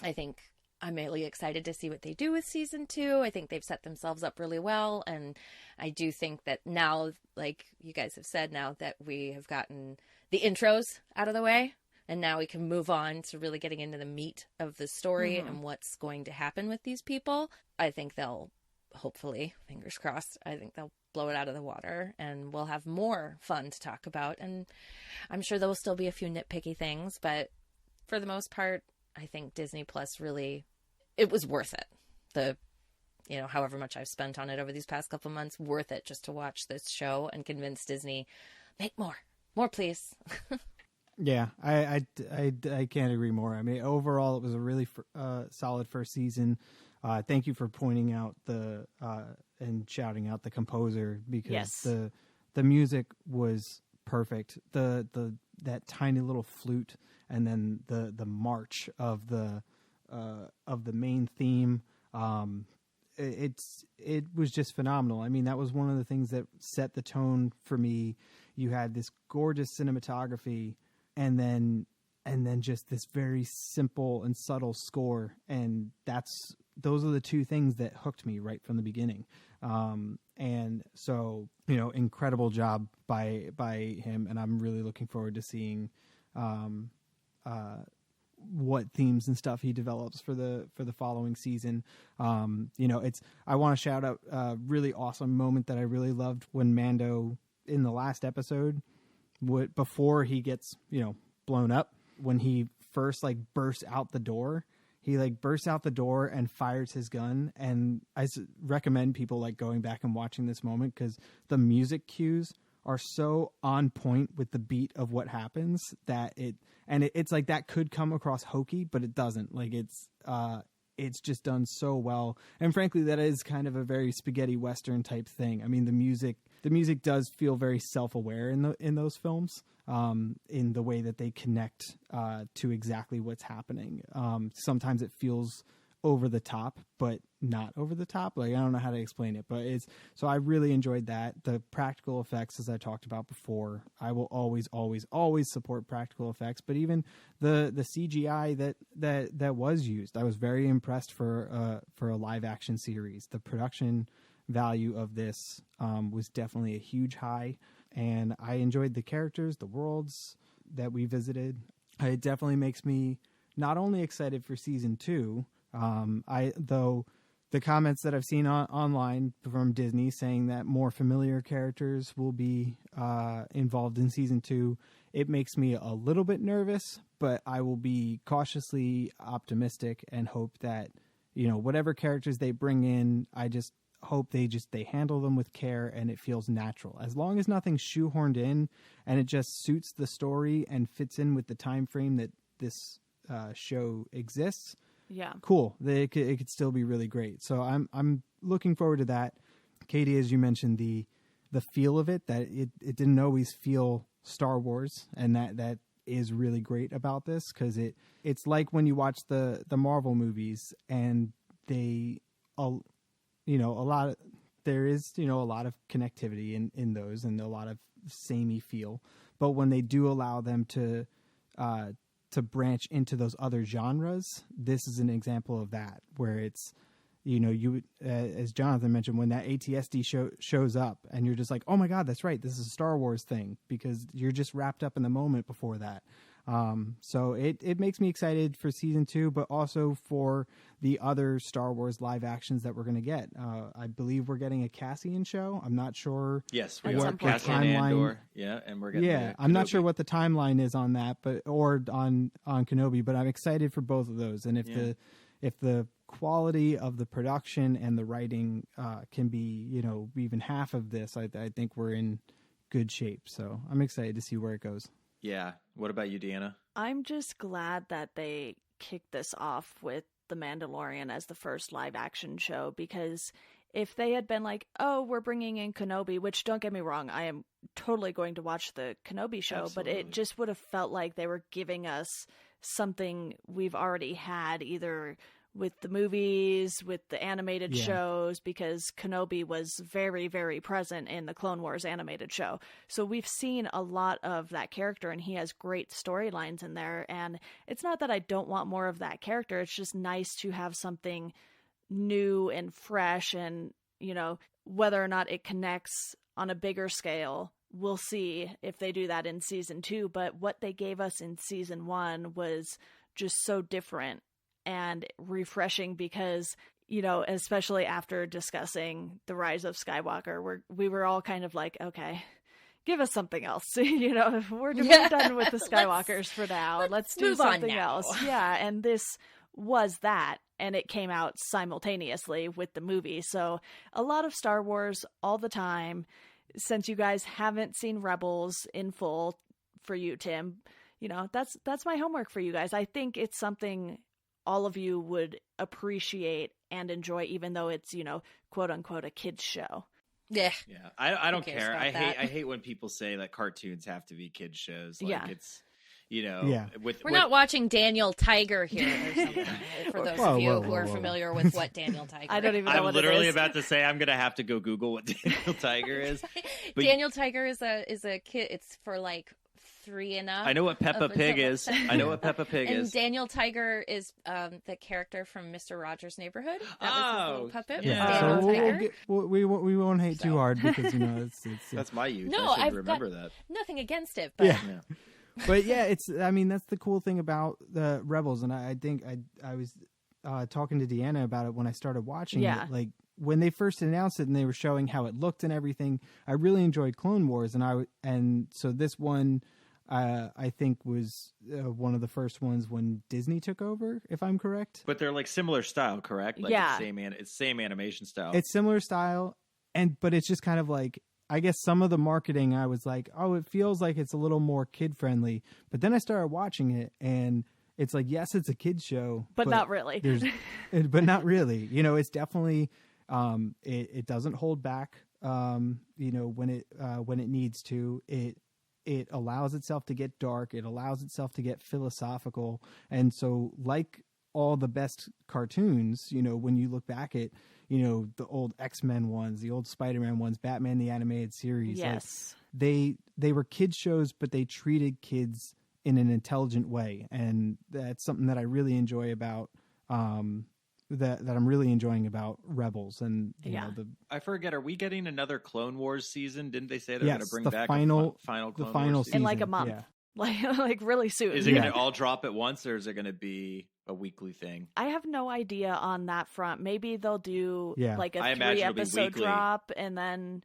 I think I'm really excited to see what they do with season 2. I think they've set themselves up really well. And I do think that now, like you guys have said, now that we have gotten the intros out of the way, and now we can move on to really getting into the meat of the story and what's going to happen with these people, I think they'll, hopefully, fingers crossed, I think they'll blow it out of the water and we'll have more fun to talk about. And I'm sure there will still be a few nitpicky things, but for the most part, I think Disney Plus really, it was worth it. However much I've spent on it over these past couple months, worth it just to watch this show and convince Disney, make more please. Yeah, I can't agree more. I mean, overall, it was a really solid first season. Thank you for pointing out and shouting out the composer, because the music was perfect. That tiny little flute, and then the march of the main theme. It was just phenomenal. I mean, that was one of the things that set the tone for me. You had this gorgeous cinematography, and then just this very simple and subtle score, and those are the two things that hooked me right from the beginning. And so, incredible job by him, and I'm really looking forward to seeing what themes and stuff he develops for the following season. I want to shout out a really awesome moment that I really loved when Mando in the last episode, before he gets blown up, when he first bursts out the door, he like bursts out the door and fires his gun. And I recommend people like going back and watching this moment because the music cues are so on point with the beat of what happens that it's like that could come across hokey, but it doesn't. Like it's just done so well. And frankly, that is kind of a very spaghetti Western type thing. I mean, the music does feel very self-aware in those films, in the way that they connect to exactly what's happening. Sometimes it feels over the top, but not over the top. Like, I don't know how to explain it, but so I really enjoyed that. The practical effects, as I talked about before, I will always, always, always support practical effects, but even the CGI that was used, I was very impressed for a live action series. The production value of this was definitely a huge high, and I enjoyed the characters, the worlds that we visited. It definitely makes me not only excited for season 2, though the comments that I've seen online from Disney saying that more familiar characters will be involved in season 2, it makes me a little bit nervous, but I will be cautiously optimistic and hope that, whatever characters they bring in, I just hope they handle them with care and it feels natural. As long as nothing's shoehorned in and it just suits the story and fits in with the time frame that this show exists. Yeah. Cool. It could still be really great. So I'm looking forward to that. Katie, as you mentioned, the feel of it, that it didn't always feel Star Wars, and that is really great about this, because it's like when you watch the Marvel movies and there is a lot of connectivity in those and a lot of samey feel, but when they do allow them to branch into those other genres, this is an example of that, where it's, as Jonathan mentioned, when that ATSD shows up and you're just like, oh my God, that's right, this is a Star Wars thing, because you're just wrapped up in the moment before that. So it makes me excited for season 2, but also for the other Star Wars live actions that we're going to get. I believe we're getting a Cassian show. I'm not sure. Yes, we At are. some point. Cassian Andor. Yeah, and we're getting. Yeah, I'm not sure what the timeline is on that, or on Kenobi, but I'm excited for both of those. And if the quality of the production and the writing can be, even half of this, I think we're in good shape. So I'm excited to see where it goes. Yeah. What about you, Deanna? I'm just glad that they kicked this off with The Mandalorian as the first live action show, because if they had been like, oh, we're bringing in Kenobi, which, don't get me wrong, I am totally going to watch the Kenobi show, Absolutely. but it just would have felt like they were giving us something we've already had, either with the movies, with the animated shows, because Kenobi was very, very present in the Clone Wars animated show. So we've seen a lot of that character, and he has great storylines in there. And it's not that I don't want more of that character. It's just nice to have something new and fresh, and, whether or not it connects on a bigger scale, we'll see if they do that in season 2. But what they gave us in season 1 was just so different and refreshing, because, especially after discussing The Rise of Skywalker, we were all kind of like, okay, give us something else. We're done with the Skywalkers for now. Let's do something else. Yeah, and this was that, and it came out simultaneously with the movie. So a lot of Star Wars all the time. Since you guys haven't seen Rebels in full, for you, Tim, that's my homework for you guys. I think it's something all of you would appreciate and enjoy, even though it's, quote unquote, a kid's show. Yeah. Yeah. I don't care. I that? hate when people say that cartoons have to be kids shows. Like, Yeah. it's, We're not watching Daniel Tiger here or something. For those of you who are familiar with what Daniel Tiger is. I don't even know I'm what literally it is. about to say I'm going to have to go Google what Daniel Tiger is. But Daniel Tiger is a kid. It's for like 3 and up. I know what Peppa Pig is. I know what Peppa Pig and is. Daniel Tiger is the character from Mr. Rogers' Neighborhood. That was his little puppet. Yeah. Was So Daniel Tiger. we won't hate too hard, because it's That's my youth. No, I should I've remember got that. nothing against it, but Yeah. But yeah, that's the cool thing about the Rebels, and I think I was talking to Deanna about it when I started watching it. Like, when they first announced it and they were showing how it looked and everything, I really enjoyed Clone Wars, and so this one I think was one of the first ones when Disney took over, if I'm correct. But they're like similar style, correct? Like Yeah. it's same animation style. It's similar style, but it's just kind of like, I guess some of the marketing, I was like, oh, it feels like it's a little more kid friendly. But then I started watching it, and it's like, yes, it's a kid's show, but not really. But not really. You know, it's definitely it doesn't hold back. You know, when it needs to, it allows itself to get dark. It allows itself to get philosophical. And so, like all the best cartoons, you know, when you look back at, you know, the old X-Men ones, the old Spider-Man ones, Batman the Animated Series, Yes. like, they were kids shows, but they treated kids in an intelligent way. And that's something that I really enjoy about that I'm really enjoying about Rebels. And you know, I forget, are we getting another Clone Wars season? Didn't they say they're going to bring back final Clone final Wars season in like a month. Yeah. Like really soon. Is it going to all drop at once, or is it going to be a weekly thing? I have no idea on that front. Maybe they'll do like I a imagine 3 it'll be episode weekly. drop, and then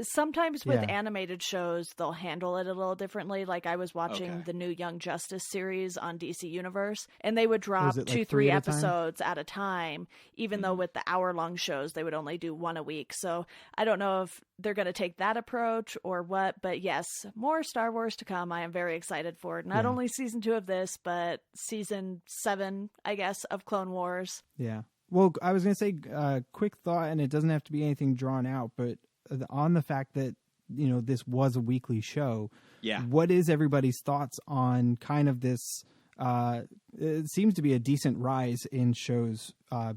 sometimes with animated shows they'll handle it a little differently. Like I was watching the new Young Justice series on DC Universe, and they would drop 2-3 episodes at a time, even though with the hour-long shows they would only do one a week. So I don't know if they're going to take that approach or what, but yes, more Star Wars to come. I am very excited for it. Not only season 2 of this, but season 7, I guess, of Clone Wars. Yeah. Well, I was going to say, quick thought, and it doesn't have to be anything drawn out, but on the fact that, you know, this was a weekly show. Yeah. What is everybody's thoughts on kind of this? It seems to be a decent rise in shows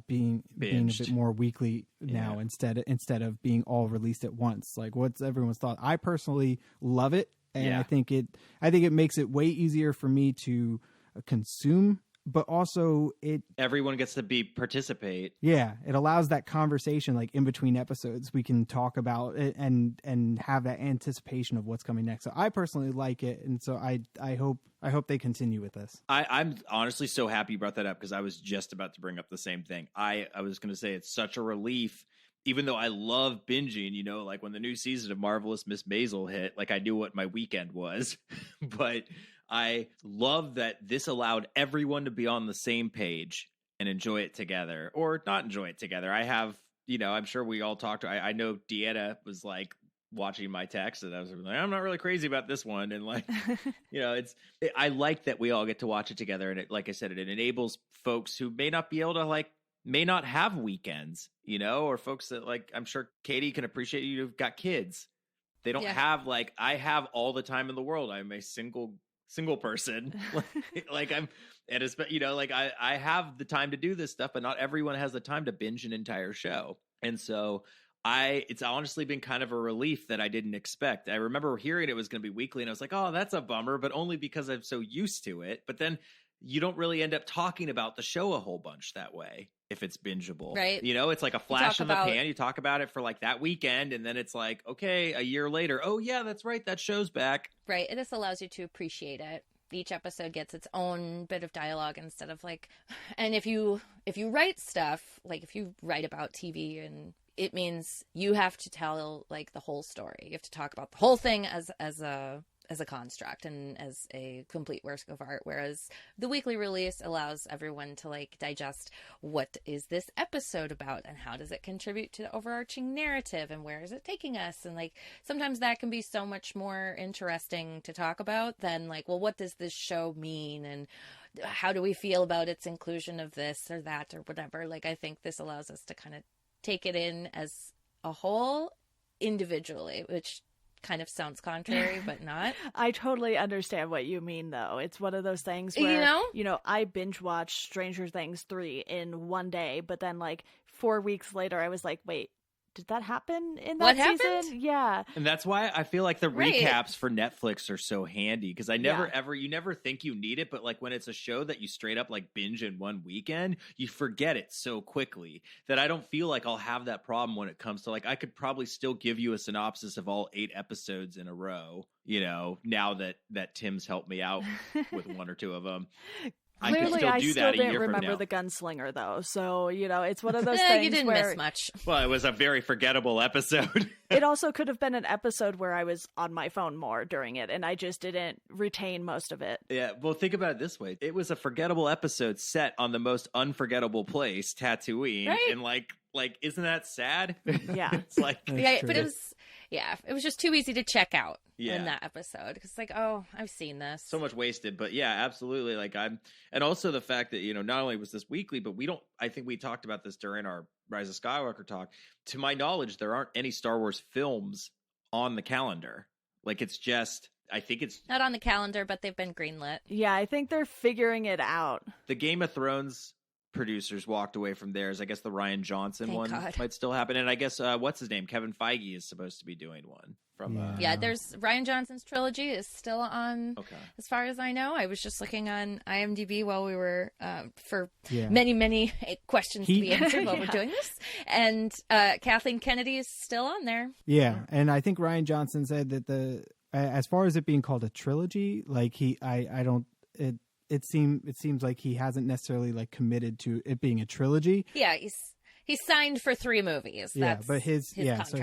being a bit more weekly now instead of being all released at once. Like, what's everyone's thought? I personally love it, and I think it makes it way easier for me to consume. But also everyone gets to participate. Yeah, it allows that conversation, like in between episodes, we can talk about it and have that anticipation of what's coming next. So I personally like it, and so I hope they continue with this. I'm honestly so happy you brought that up, because I was just about to bring up the same thing. I was going to say it's such a relief, even though I love binging. You know, like when the new season of Marvelous Miss Maisel hit, like I knew what my weekend was, but I love that this allowed everyone to be on the same page and enjoy it together, or not enjoy it together. I have, you know, I'm sure we all talked. I know Deanna was like watching my text, and I was like, I'm not really crazy about this one. And like, you know, I like that we all get to watch it together. And it, like I said, it enables folks who may not be able to may not have weekends, you know, or folks that like, I'm sure Katie can appreciate you've got kids. They don't have I have all the time in the world. I'm a single person. like I'm, and it's, you know, like I have the time to do this stuff, but not everyone has the time to binge an entire show. And so it's honestly been kind of a relief that I didn't expect. I remember hearing it was going to be weekly, and I was like, oh, that's a bummer, but only because I'm so used to it. But then you don't really end up talking about the show a whole bunch that way if it's bingeable, right? You know, it's like a flash in the pan. You talk about it for like that weekend, and then it's like, okay, a year later, oh yeah, that's right, that show's back. Right, and this allows you to appreciate it. Each episode gets its own bit of dialogue instead of like, and if you write stuff, like if you write about TV, and it means you have to tell like the whole story. You have to talk about the whole thing as a construct and as a complete work of art, whereas the weekly release allows everyone to like digest what is this episode about and how does it contribute to the overarching narrative and where is it taking us, and like sometimes that can be so much more interesting to talk about than like, well, what does this show mean and how do we feel about its inclusion of this or that or whatever. Like I think this allows us to kind of take it in as a whole individually, which kind of sounds contrary, but not. I totally understand what you mean, though. It's one of those things where, you know, I binge watched Stranger Things 3 in one day, but then like 4 weeks later, I was like, wait, did that happen in that season? Happened? Yeah. And that's why I feel like the recaps for Netflix are so handy, because I never you never think you need it, but like when it's a show that you straight up like binge in one weekend, you forget it so quickly that I don't feel like I'll have that problem when it comes to like, I could probably still give you a synopsis of all 8 episodes in a row, you know, now that Tim's helped me out with 1 or 2 of them. I could Clearly, still I do still that a didn't year from remember now. the gunslinger though, so it's one of those You things didn't where miss much. Well, it was a very forgettable episode. it also could have been an episode where I was on my phone more during it, and I just didn't retain most of it. Yeah, well, think about it this way. It was a forgettable episode set on the most unforgettable place, Tatooine. Right. And like, isn't that sad? Yeah. It's like, That's Yeah, true. but it was just too easy to check out Yeah. in that episode. Because like, oh, I've seen this. so much wasted. But yeah, absolutely. Like and also the fact that, not only was this weekly, but I think we talked about this during our Rise of Skywalker talk. To my knowledge, there aren't any Star Wars films on the calendar. Like, it's just, I think it's Not on the calendar, but they've been greenlit. Yeah, I think they're figuring it out. the Game of Thrones producers walked away from theirs. I guess the Ryan Johnson Thank one God. might still happen. And I guess, what's his name? Kevin Feige is supposed to be doing one from, Yeah, there's Ryan Johnson's trilogy is still on. okay. As far as I know, I was just looking on IMDb while we were for Yeah. many questions to be He- answered while we're Yeah. doing this, and Kathleen Kennedy is still on there. Yeah, and I think Ryan Johnson said that as far as it being called a trilogy, like it seems like he hasn't necessarily like committed to it being a trilogy. Yeah, he's signed for 3 movies. Yeah, That's but his contract. so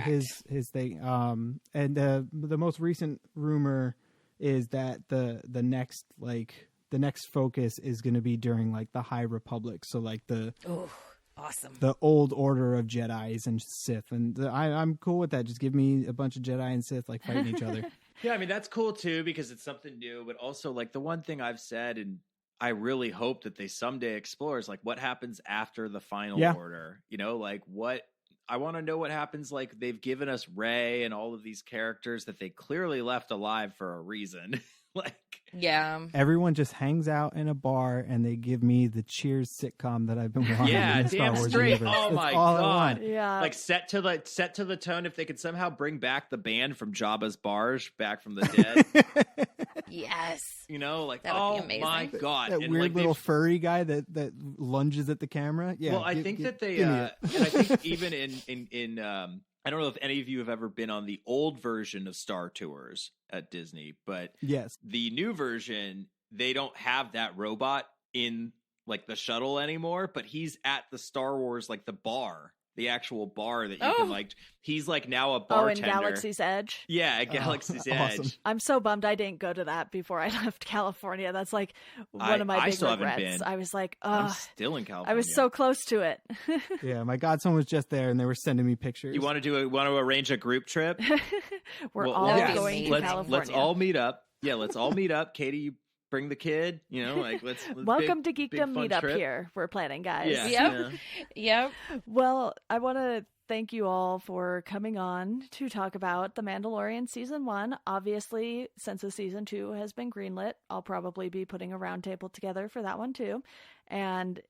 his thing and the most recent rumor is that the next focus is going to be during like the High Republic, so like the Ooh, awesome. old order of Jedis and Sith, and I'm cool with that. Just give me a bunch of Jedi and Sith like fighting each other. Yeah, I mean, that's cool too, because it's something new, but also like the one thing I've said, and I really hope that they someday explore, is like what happens after the final Yeah. order, like I want to know what happens. Like, they've given us Rey and all of these characters that they clearly left alive for a reason. Like, Yeah. Everyone just hangs out in a bar and they give me the Cheers sitcom that I've been wanting yeah, in the Star damn Wars straight. universe. Oh That's my all I God. want. Yeah. like set to the tone. If they could somehow bring back the band from Jabba's Barge back from the dead, Yes. like, That would oh be amazing. my God. That And, weird like, little they've- furry guy that lunges at the camera. Yeah. well, I think that they, give me and it. I think even in I don't know if any of you have ever been on the old version of Star Tours at Disney, but Yes. the new version, they don't have that robot in like the shuttle anymore, but he's at the Star Wars, like the bar, the actual bar that you Oh. can like, he's like now a in bartender. Galaxy's Edge. Yeah, at Galaxy's Edge. awesome. I'm so bummed I didn't go to that before I left California. That's like one of my I big still haven't regrets. been. I was like, I'm oh, still in California. I was so close to it. Yeah. My godson was just there and they were sending me pictures. You want to arrange a group trip? We're Well, all That would be going to amazing. California. Let's all meet up. Yeah, let's all meet up. Katie, you bring the kid. let's Welcome to big Geekdom fun meetup trip. here. We're planning, guys. Yeah. Yep. yeah. Yep. Well, I want to thank you all for coming on to talk about The Mandalorian Season 1. Obviously, since the Season 2 has been greenlit, I'll probably be putting a roundtable together for that one too. And,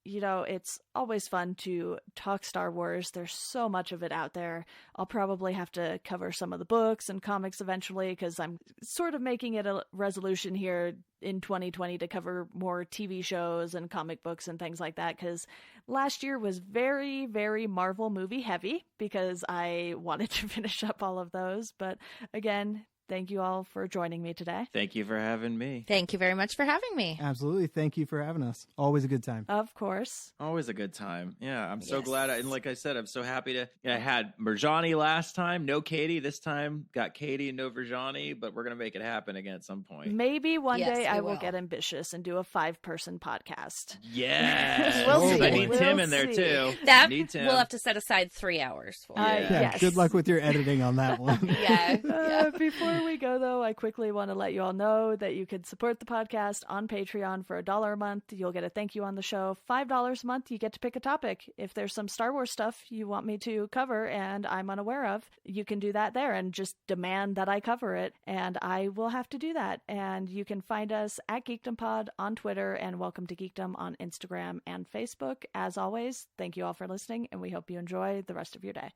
it's always fun to talk Star Wars. There's so much of it out there. I'll probably have to cover some of the books and comics eventually, because I'm sort of making it a resolution here in 2020 to cover more TV shows and comic books and things like that, because last year was very, very Marvel movie heavy because I wanted to finish up all of those. But again, thank you all for joining me today. Thank you for having me. Thank you very much for having me. Absolutely. Thank you for having us. Always a good time. Of course. Always a good time. Yeah, I'm so Yes. glad. And like I said, I'm so happy to. I had Marjani last time, no Katie. This time, got Katie and no Marjani, but we're gonna make it happen again at some point. Maybe one Yes, day I we will will. get ambitious and do a 5-person podcast. Yes, We'll see. I need We'll Tim in there see. too. That need Tim. we'll have to set aside 3 hours for. Yeah. Yeah. Yes. Good luck with your editing on that one. Yeah. Yeah. Before we go, though, I quickly want to let you all know that you could support the podcast on Patreon for $1 a month. You'll get a thank you on the show. $5 a month, you get to pick a topic. If there's some Star Wars stuff you want me to cover and I'm unaware of, you can do that there and just demand that I cover it, and I will have to do that. And you can find us at Geekdom Pod on Twitter and Welcome to Geekdom on Instagram and Facebook. As always, thank you all for listening, and we hope you enjoy the rest of your day.